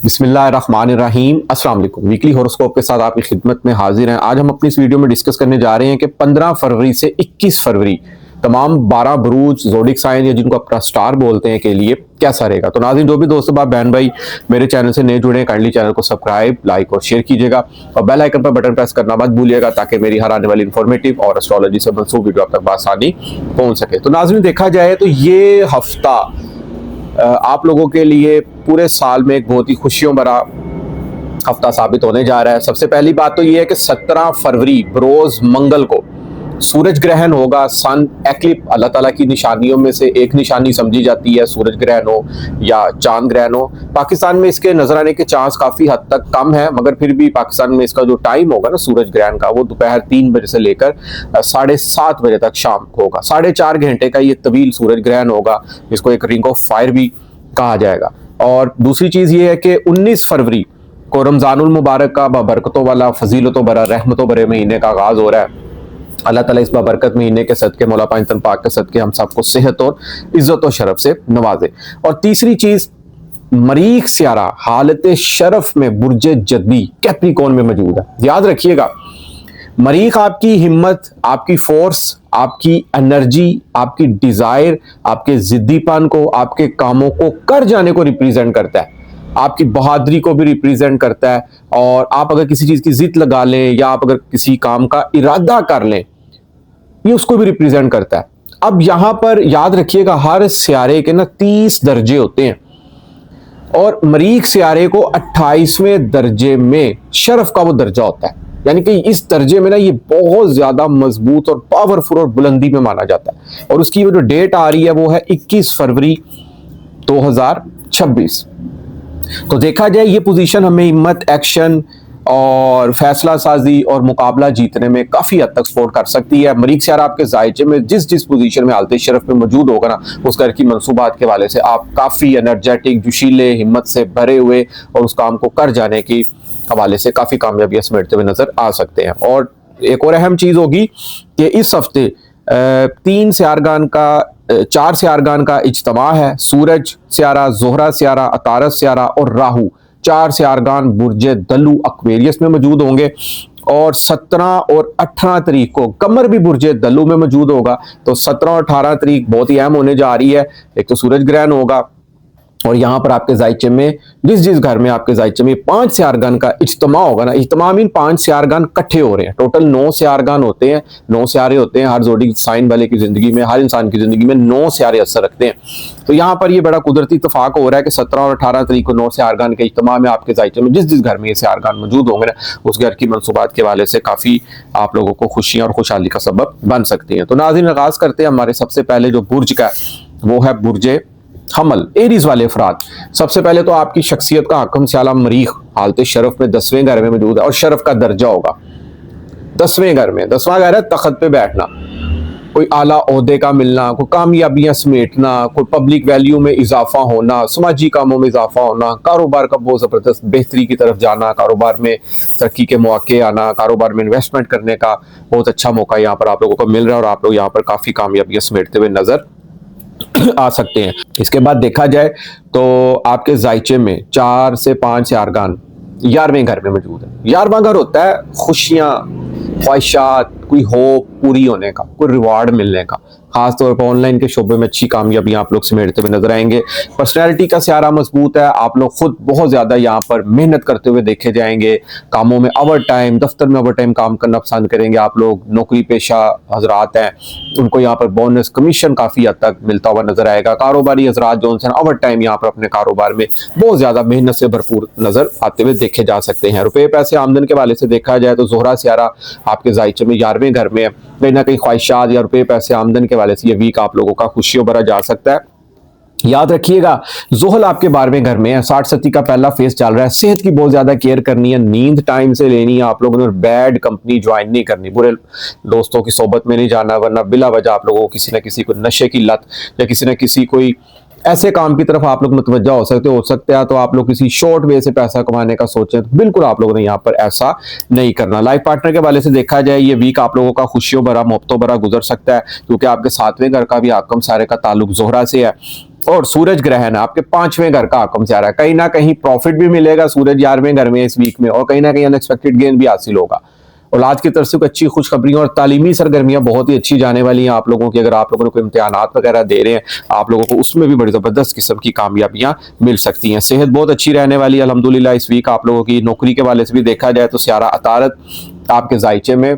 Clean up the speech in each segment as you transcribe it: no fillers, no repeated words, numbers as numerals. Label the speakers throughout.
Speaker 1: बिस्मिल्लाहिर्रहमानिर्रहीम अस्सलाम वालेकुम। वीकली हॉरोस्कोप के साथ आपकी खिदमत में हाजिर हैं। आज हम अपनी इस वीडियो में डिस्कस करने जा रहे हैं कि 15 फरवरी से 21 फरवरी तमाम 12 बुरूज ज़ोडिक साइन या जिनको अपना स्टार बोलते हैं के लिए कैसा रहेगा। तो नाज़रीन, जो भी दोस्तों बाप बहन भाई मेरे चैनल से नए जुड़े हैं, काइंडली चैनल को सब्सक्राइब, लाइक और शेयर कीजिएगा और बेल आइकन पर बटन प्रेस करना मत भूलिएगा ताकि मेरी हर आने वाली इंफॉर्मेटिव और एस्ट्रोलॉजी से मनसूब वीडियो आप तक बआसानी पहुंच सके। तो नाज़रीन, देखा जाए तो ये हफ्ता आप लोगों के लिए पूरे साल में एक बहुत ही खुशियों भरा हफ्ता साबित होने जा रहा है। सबसे पहली बात तो ये है कि 17 फरवरी बरोज मंगल को सूरज ग्रहण होगा। सन एक्लिप अल्लाह ताला की निशानियों में से एक निशानी समझी जाती है, सूरज ग्रहण हो या चांद ग्रहण हो। पाकिस्तान में इसके नजर आने के चांस काफी हद तक कम है, मगर फिर भी पाकिस्तान में इसका जो टाइम होगा ना सूरज ग्रहण का, वो दोपहर 3 बजे से लेकर 7:30 बजे तक शाम को होगा। 4.5 घंटे का ये तवील सूरज ग्रहण होगा, जिसको एक रिंग ऑफ फायर भी कहा जाएगा। और दूसरी चीज ये है कि 19 फरवरी को रमजानुल मुबारक का बरकतों वाला, फजीलतों भरा, रहमतों भरे महीने का आगाज हो रहा है। अल्लाह ताला इस बाबरकत महीने के सदके, मौला पाक पाक के सदके हम सबको सेहत और इज्जत और शरफ से नवाजे। और तीसरी चीज, मरीख सियारा हालत शरफ में बुर्ज जद्दी कैप्रिकॉर्न में मौजूद है। याद रखिएगा, मरीख आपकी हिम्मत, आपकी फोर्स, आपकी एनर्जी, आपकी डिजायर, आपके जिद्दीपन को, आपके कामों को कर जाने को रिप्रेजेंट करता है, आपकी बहादुरी को भी रिप्रेजेंट करता है। और आप अगर किसी चीज की जिद लगा लें या आप अगर किसी काम का इरादा कर लें, ये उसको भी रिप्रेजेंट करता है। अब यहां पर याद रखिएगा, हर सियारे के ना 30 दर्जे होते हैं और मरीख सियारे को 28वें दर्जे में शरफ का वो दर्जा होता है। यानी कि इस दर्जे में ना ये बहुत ज्यादा मजबूत और पावरफुल और बुलंदी में माना जाता है। और उसकी वो जो डेट आ रही है वो है 21 फरवरी 2026। तो देखा जाए, ये पोजीशन हमें हिम्मत, एक्शन और फैसला साजी और मुकाबला जीतने में काफी हद तक सपोर्ट कर सकती है। मरीख सियारा आपके जायचे में जिस जिस पोजीशन में हालत शरफ में मौजूद होगा ना, उस घर की मंसूबात के वाले से आप काफी एनर्जेटिक, जोशीले, हिम्मत से भरे हुए और उस काम को कर जाने की हवाले से काफी कामयाबियां समेटते हुए नजर आ सकते हैं। और एक और अहम चीज होगी कि इस हफ्ते 4 सियारगान का इज्तमा है। सूरज सियारा, जोहरा सियारा, अतारस सियारा और राहु 4 सियारगान बुर्ज दल्लू एक्वेरियस में मौजूद होंगे। और 17 और 18 तारीख को कमर भी बुर्ज दल्लू में मौजूद होगा। तो 17 और 18 तारीख बहुत ही अहम होने जा रही है। एक तो सूरज ग्रहण होगा और यहाँ पर आपके जायचे में जिस जिस घर में आपके जायचे में 5 सियारगान का इज्तमा होगा ना, इज्तमा मीन 5 सियारगान इकट्ठे हो रहे हैं। टोटल 9 सियारगान होते हैं, 9 सियारे होते हैं। हर जोड़ी साइन वाले की जिंदगी में, हर इंसान की जिंदगी में 9 सियारे असर रखते हैं। तो यहाँ पर ये बड़ा कुदरती इत्तेफाक हो रहा है कि 17 और 18 तारीख को 9 सियारगान के इज्तमा में आपके जायचे में जिस जिस घर में ये सियारगान मौजूद होंगे ना, उस घर की मनसूबात के वाले से काफी आप लोगों को खुशियां और खुशहाली का सबब बन सकती है। तो नाज़रीन, आगाज करते हैं। हमारे सबसे पहले जो बुर्ज का वो है बुर्ज हमल, एरीज वाले अफराद। सबसे पहले तो आपकी शख्सियत का हकम स्याला मरीख हालत शरफ में 10वें घर में मौजूद है और शरफ का दर्जा होगा 10वें घर में। 10वां घर है तख्त पे बैठना, कोई आला ओहदे का मिलना, कोई कामयाबियां समेटना, कोई पब्लिक वैल्यू में इजाफा होना, समाजी कामों में इजाफा होना, कारोबार का बहुत जबरदस्त बेहतरी की तरफ जाना, कारोबार में तरक्की के मौके आना, कारोबार में इन्वेस्टमेंट करने का बहुत अच्छा मौका यहाँ पर आप लोगों को मिल रहा है और आप लोग यहाँ पर काफी कामयाबियां समेटते हुए नजर आ सकते हैं। इसके बाद देखा जाए तो आपके जायचे में 4 से 5 सियारगान 11वें घर में मौजूद है। 11वां घर होता है खुशियां, ख्वाहिशात, कोई होप पूरी होने का, कोई रिवार्ड मिलने का। खासतौर पर ऑनलाइन के शोबे में अच्छी कामयाबी आप लोग समेटते हुए नजर आएंगे। पर्सनैलिटी का सियारा मजबूत है, आप लोग खुद बहुत ज्यादा यहाँ पर मेहनत करते हुए देखे जाएंगे। कामों में ओवर टाइम, दफ्तर में ओवर टाइम काम करना पसंद करेंगे। आप लोग नौकरी पेशा हजरात हैं, उनको यहाँ पर बोनस, कमीशन काफी हद तक मिलता हुआ नजर आएगा। कारोबारी हजरात जो हैं ओवर टाइम यहाँ पर अपने कारोबार में बहुत ज्यादा मेहनत से भरपूर नजर आते हुए देखे जा सकते हैं। रुपये पैसे आमदन के वाले से देखा जाए तो जोहरा सियारा आपके जायचे में 11वें घर में कहीं ना कहीं ख्वाहिशात या रुपये पैसे आमदन के वाले से ये वीक आप लोगों का खुशियों भरा जा सकता है। याद रखिएगा, जोहल आपके 12वें घर में है, 60-70 का पहला फेज चल रहा है। सेहत की बहुत ज्यादा केयर करनी है, नींद टाइम से लेनी है आप लोगों ने, बैड कंपनी ज्वाइन नहीं करनी, बुरे दोस्तों की सोबत में नहीं जाना, वरना बिला वजह आप लोगों को किसी न किसी को नशे की लत या किसी न किसी कोई ऐसे काम की तरफ आप लोग मुतवज्जा हो सकते हैं। तो आप लोग किसी शॉर्ट वे से पैसा कमाने का सोचें तो बिल्कुल आप लोगों ने यहाँ पर ऐसा नहीं करना। लाइफ पार्टनर के वाले से देखा जाए, ये वीक आप लोगों का खुशियों भरा, मोहब्बतों भरा गुजर सकता है, क्योंकि आपके 7वें घर का भी आकम सारे का ताल्लुक जोहरा से है। और सूरज ग्रहण आपके 5वें घर का आकम से आ रहा है, कहीं ना कहीं प्रॉफिट भी मिलेगा सूरज 11वें घर में इस वीक में, और कहीं ना कहीं अनएक्सपेक्टेड गेन भी हासिल होगा। औलाद की तरफ से अच्छी खुशखबरियां और तालीमी सरगर्मियां बहुत ही अच्छी जाने वाली हैं आप लोगों की। अगर आप लोगों ने कोई इम्तिहानात वगैरह दे रहे हैं आप लोगों को, उसमें भी बड़ी ज़बरदस्त किस्म की कामयाबियां मिल सकती हैं। सेहत बहुत अच्छी रहने वाली है अल्हम्दुलिल्लाह इस वीक आप लोगों की। नौकरी के वाले से भी देखा जाए तो सियारा अतारत आपके जायचे में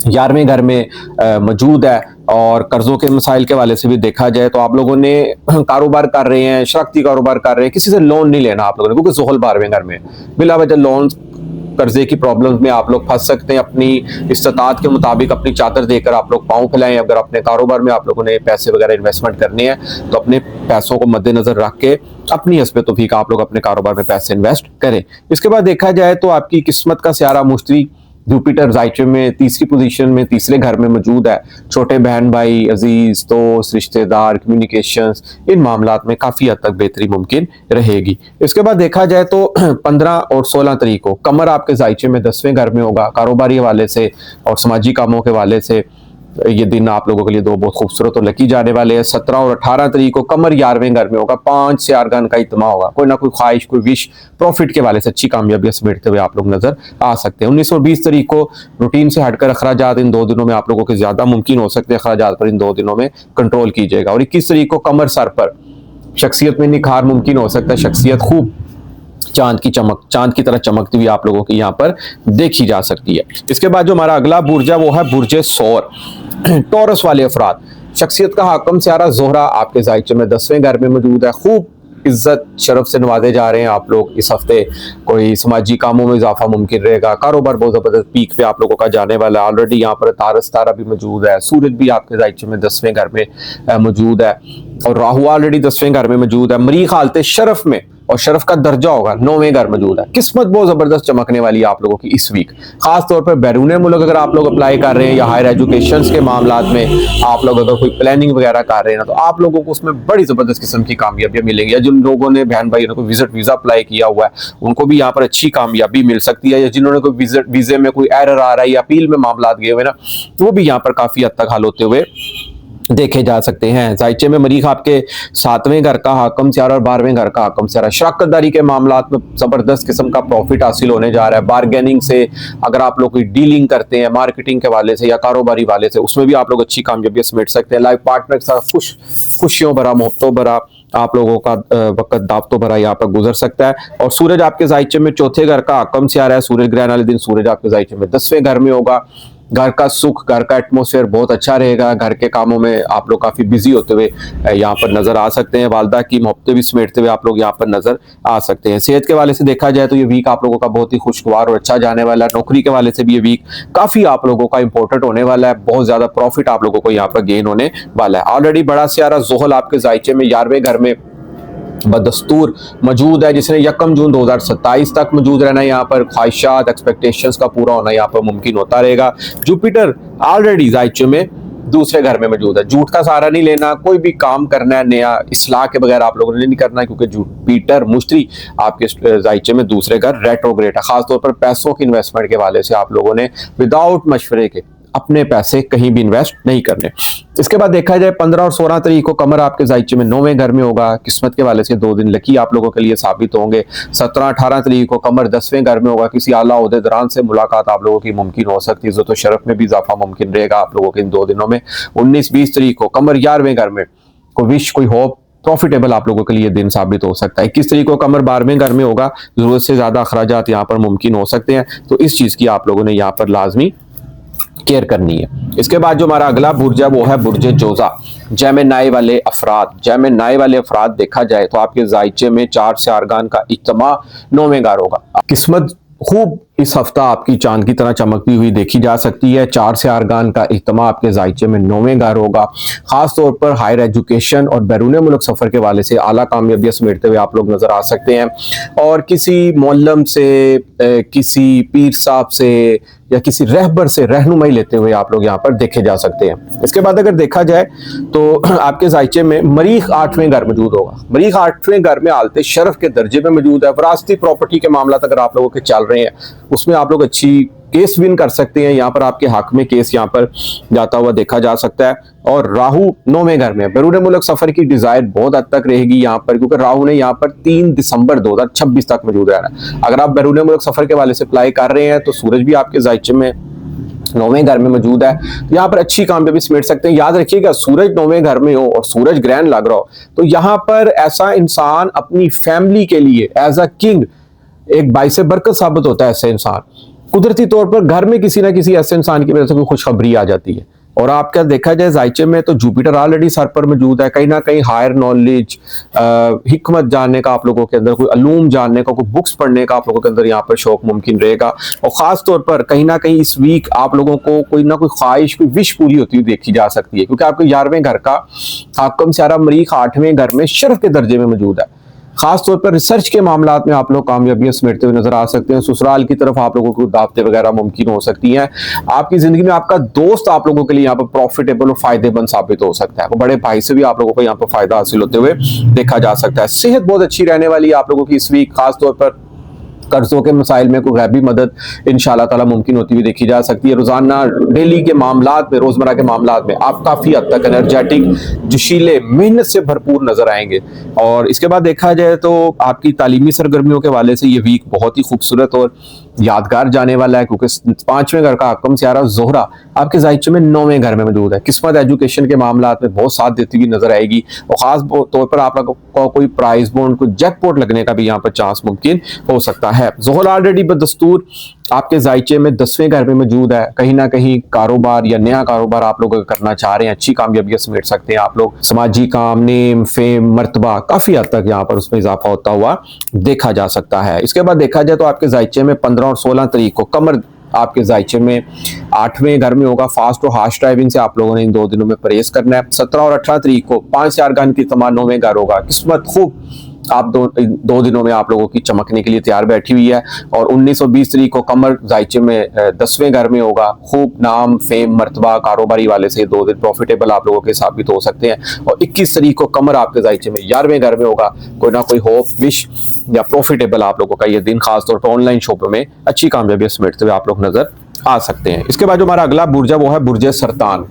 Speaker 1: 11वें घर में मौजूद है, और कर्जों के मसाइल के वाले से भी देखा जाए तो आप लोगों ने कारोबार कर रहे हैं, शराकती कारोबार कर रहे हैं, किसी से लोन नहीं लेना आप लोगों ने, क्योंकि ज़ोहल 12वें घर में बिला वजह लोन कर्जे की प्रॉब्लम में आप लोग फंस सकते हैं। अपनी इस्तात के मुताबिक अपनी चादर देकर आप लोग पाँव फैलाएं। अगर अपने कारोबार में आप लोगों ने पैसे वगैरह इन्वेस्टमेंट करने हैं तो अपने पैसों को मद्देनजर रख के अपनी हस्बे तौफीक आप लोग अपने कारोबार में पैसे इन्वेस्ट करें। इसके बाद देखा जाए तो आपकी किस्मत का सियारा मुश्तरी जुपिटर जायचे में तीसरी पोजीशन में तीसरे घर में मौजूद है। छोटे बहन भाई, अजीज, दोस्त, रिश्तेदार, कम्युनिकेशंस, इन मामलात में काफ़ी हद तक बेहतरी मुमकिन रहेगी। इसके बाद देखा जाए तो 15 और 16 तारीख को कमर आपके जायचे में 10वें घर में होगा। कारोबारी हवाले से और समाजी कामों के हवाले से ये दिन आप लोगों के लिए दो बहुत खूबसूरत और लकी जाने वाले हैं। 17 और 18 तारीख को कमर 11वें घर में होगा। 5 सियारगान का इत्मा होगा। कोई ना कोई ख्वाहिश, कोई विश, प्रॉफिट के वाले से अच्छी कामयाबियां समेटते हुए आप लोग नजर आ सकते हैं। 19 और 20 तारीख को रूटीन से हटकर अखराजात इन 2 दिनों में आप लोगों के ज्यादा मुमकिन हो सकते हैं। अखराजात पर इन 2 दिनों में कंट्रोल कीजिएगा। और 21 तारीख को कमर सर पर शख्सियत में निखार मुमकिन हो सकता है। शख्सियत खूब चांद की तरह चमकती हुई आप लोगों की यहाँ पर देखी जा सकती है। इसके बाद जो हमारा अगला बुर्ज है वो है बुर्ज सौर। टॉरस वाले अफराद, शख्सियत का हाकम सियारा ज़ोहरा आपके जायचे में 10वें घर में मौजूद है। खूब इज्जत शरफ से नवाजे जा रहे हैं आप लोग इस हफ्ते। कोई समाजी कामों में इजाफा मुमकिन रहेगा। कारोबार बहुत ज़बरदस्त पीक पे आप लोगों का जाने वाला है। ऑलरेडी यहाँ पर तारस तारा भी मौजूद है। सूरज भी आपके जायचे में 10वें घर में मौजूद है, और राहु ऑलरेडी 10वें घर में मौजूद है। मरीख हालत शरफ में, और शरफ का दर्जा होगा 9वें घर मौजूद है। किस्मत बहुत जबरदस्त चमकने वाली है आप लोगों की इस वीक। खास तौर पर बैरून मुल्क अगर आप लोग अप्लाई कर रहे हैं या हायर एजुकेशन के मामलात में आप लोग अगर कोई प्लानिंग वगैरह कर रहे हैं ना, तो आप लोगों को उसमें बड़ी जबरदस्त किस्म की कामयाबियां मिलेंगी। या जिन लोगों ने बहन भाई को विजिट वीजा अप्लाई किया हुआ है उनको भी यहाँ पर अच्छी कामयाबी मिल सकती है। या जिन्होंने कोई विजिट वीजे में कोई एरर आ रहा है या अपील में मामला गए हुए ना, तो वो भी यहाँ पर काफी हद तक हल होते हुए देखे जा सकते हैं। जायचे में मरीख आपके 7वें घर का हाकम सियारा और 12वें घर का हाकम सियारा। शराकतदारी के मामलात में जबरदस्त किस्म का प्रॉफिट हासिल होने जा रहा है। बारगेनिंग से अगर आप लोग कोई डीलिंग करते हैं मार्केटिंग के वाले से या कारोबारी वाले से, उसमें भी आप लोग अच्छी कामयाबी समेट सकते हैं। लाइफ पार्टनर के साथ खुशियों भरा, मोहब्बतों भरा आप लोगों का वक्त दावतों भरा यहाँ पर गुजर सकता है। और सूरज आपके जायचे में 4थे घर का हाकम सियारा है। सूरज ग्रहण वाले दिन सूरज आपके जायचे में 10वें घर में होगा। घर का सुख, घर का एटमोसफेयर बहुत अच्छा रहेगा। घर के कामों में आप लोग काफी बिजी होते हुए यहाँ पर नजर आ सकते हैं। वालदा की मोहब्बतें भी समेटते हुए आप लोग यहाँ पर नजर आ सकते हैं। सेहत के वाले से देखा जाए तो ये वीक आप लोगों का बहुत ही खुशगवार और अच्छा जाने वाला है। नौकरी के वाले से भी ये वीक काफी आप लोगों का इंपॉर्टेंट होने वाला है। बहुत ज्यादा प्रॉफिट आप लोगों को यहाँ पर गेन होने वाला है। ऑलरेडी बड़ा सियारा ज़ोहल आपके जायचे में 11वें घर में बदस्तूर मौजूद है, जिसने 1 जून 2027 तक मौजूद रहना है। यहाँ पर ख्वाहिशात, एक्सपेक्टेशंस का पूरा होना यहाँ पर मुमकिन होता रहेगा। जुपिटर ऑलरेडी जायचे में 2सरे घर में मौजूद है। झूठ का सहारा नहीं लेना। कोई भी काम करना है नया इस्लाह के बगैर आप लोगों ने नहीं करना है, क्योंकि जुपिटर मुश्तरी आपके जायचे में 2सरे घर रेट्रोग्रेड है। खासतौर पर पैसों की इन्वेस्टमेंट के वाले से आप लोगों ने विदाउट मशवरे के अपने पैसे कहीं भी इन्वेस्ट नहीं करने। इसके बाद देखा जाए 15 और 16 तारीख को कमर आपके जायचे में 9वें घर में होगा। किस्मत के वाले से 2 दिन लकी आप लोगों के लिए साबित होंगे। 17-18 तारीख को कमर 10वें घर में होगा। किसी आला ओहदेदार से मुलाकात आप लोगों की मुमकिन हो सकती है। इज्जत और शरफ में भी इजाफा मुमकिन रहेगा आप लोगों के इन 2 दिनों में। 19-20 तारीख को कमर 11वें घर में कोई विश, कोई होप, प्रॉफिटेबल आप लोगों के लिए दिन साबित हो सकता है। 21 तारीख को कमर 12वें घर में होगा। जरूरत से ज्यादा अखराजात यहाँ पर मुमकिन हो सकते हैं, तो इस चीज की आप लोगों ने यहाँ पर लाजमी केयर करनी है। इसके बाद जो हमारा अगला बुर्ज है वो है बुर्ज जोजा। जेमिनाई वाले अफराद देखा जाए तो आपके जायचे में 4 सियारगान का इज्तिमा 9वें घर होगा। किस्मत खूब इस हफ्ता आपकी चांद की तरह चमकती हुई देखी जा सकती है। 4 सियारगान का इज्तिमा आपके जायचे में 9वें घर होगा। खास तौर पर हायर एजुकेशन और बैरून मुल्क सफर के वाले से आला कामयाबियां समेटते हुए आप लोग नजर आ सकते हैं। और किसी मौलम से, किसी पीर साहब से या किसी रहबर से रहनुमाई लेते हुए आप लोग यहाँ पर देखे जा सकते हैं। इसके बाद अगर देखा जाए तो आपके जायचे में मरीख 8वें घर मौजूद होगा। मरीख 8वें घर में आलते शरफ के दर्जे में मौजूद है। वरासती प्रॉपर्टी के मामला अगर आप लोगों के चल रहे हैं उसमें आप लोग अच्छी केस विन कर सकते हैं, यहाँ पर आपके हक में केस यहाँ पर जाता हुआ देखा जा सकता है। और राहु 9वें घर में, बैरून मुल्क सफर की डिजायर बहुत हद तक रहेगी यहाँ पर, क्योंकि राहु ने यहाँ पर 3 दिसंबर 2026 तक मौजूद रहना है। अगर आप बैरून मुल्क सफर के वाले से अप्लाई कर रहे हैं तो सूरज भी आपके जायचे में 9वें घर में मौजूद है, तो यहाँ पर अच्छी कामयाबी समेट सकते हैं। याद रखिएगा, सूरज 9वें घर में हो और सूरज ग्रहण लग रहा हो तो यहाँ पर ऐसा इंसान अपनी फैमिली के लिए एज अ किंग एक बाइस बरकत साबित होता है। ऐसे इंसान कुदरती तौर पर घर में किसी ना किसी ऐसे इंसान की वजह से कोई खुशखबरी आ जाती है। और आपका देखा जाए जायचे में तो जुपिटर ऑलरेडी सर पर मौजूद है, कहीं ना कहीं हायर नॉलेज, हिकमत जानने का आप लोगों के अंदर, कोई अलूम जानने का, कोई बुक्स पढ़ने का आप लोगों के अंदर यहाँ पर शौक मुमकिन रहेगा। और खास तौर पर कहीं ना कहीं इस वीक आप लोगों को कोई ना कोई ख्वाहिश, कोई विश पूरी होती हुई देखी जा सकती है, क्योंकि आपके 11वें घर का हाकम सारा मरीख 8वें घर में शर्फ के दर्जे में मौजूद है। खास तौर पर रिसर्च के मामलात में आप लोग कामयाबियां समेटते हुए नजर आ सकते हैं। ससुराल की तरफ आप लोगों को दावतें वगैरह मुमकिन हो सकती हैं। आपकी जिंदगी में आपका दोस्त आप लोगों के लिए यहाँ पर प्रॉफिटेबल और फायदेमंद साबित हो सकता है। वो बड़े भाई से भी आप लोगों को यहाँ पर फायदा हासिल होते हुए देखा जा सकता है। सेहत बहुत अच्छी रहने वाली है आप लोगों की इस वीक। खास तौर पर कर्जों के मसाइल में कोई गैबी मदद इंशाल्लाह ताला मुमकिन होती हुई देखी जा सकती है। रोजाना डेली के मामलात में, रोजमर्रा के मामलात में आप काफी हद तक एनर्जेटिक, जोशीले, मेहनत से भरपूर नजर आएंगे। और इसके बाद देखा जाए तो आपकी तालीमी सरगर्मियों के वाले से ये वीक बहुत ही खूबसूरत और यादगार जाने वाला है, क्योंकि 5वें घर का हाकम सियारा जोहरा आपके जायचे में 9वें घर में मौजूद है। किस्मत एजुकेशन के मामलात में बहुत साथ देती हुई नजर आएगी। और खास तौर पर आप लोगों को कोई प्राइज बॉन्ड, कोई जैकपॉट लगने का भी यहाँ पर चांस मुमकिन हो सकता है। जोहरा ऑलरेडी बदस्तूर आपके जायचे में 10वें घर में मौजूद है। कहीं ना कहीं कारोबार या नया कारोबार आप लोग करना चाह रहे हैं, अच्छी कामयाबियां समेट सकते हैं आप लोग। समाजी काम, नेम, फेम, मर्तबा काफी हद तक यहाँ पर उसमें इजाफा होता हुआ देखा जा सकता है। इसके बाद देखा जाए तो आपके जायचे में 15 और 16 तारीख को कमर आपके जायचे में 8वें घर में होगा। फास्ट और हार्श ड्राइविंग से आप लोगों ने इन 2 दिनों में परहेज करना है। 17 और 18 तारीख को 5 4 की तमाम 9वें घर होगा। किस्मत खूब आप दो दिनों में आप लोगों की चमकने के लिए तैयार बैठी हुई है। और 19 और 20 तारीख को कमर जायचे में 10वें घर में होगा। खूब नाम, फेम, मर्तबा, कारोबारी वाले से 2 दिन प्रॉफिटेबल आप लोगों के साबित हो सकते हैं। और 21 तारीख को कमर आपके जायचे में 11वें घर में होगा। कोई ना कोई होप, विश या प्रॉफिटेबल आप लोगों का ये दिन खासतौर पर ऑनलाइन शॉपों में अच्छी कामयाबी समेटते हुए आप लोग नजर आ सकते हैं। इसके बाद जो हमारा अगला बुर्ज है वो है बुर्ज सरतान,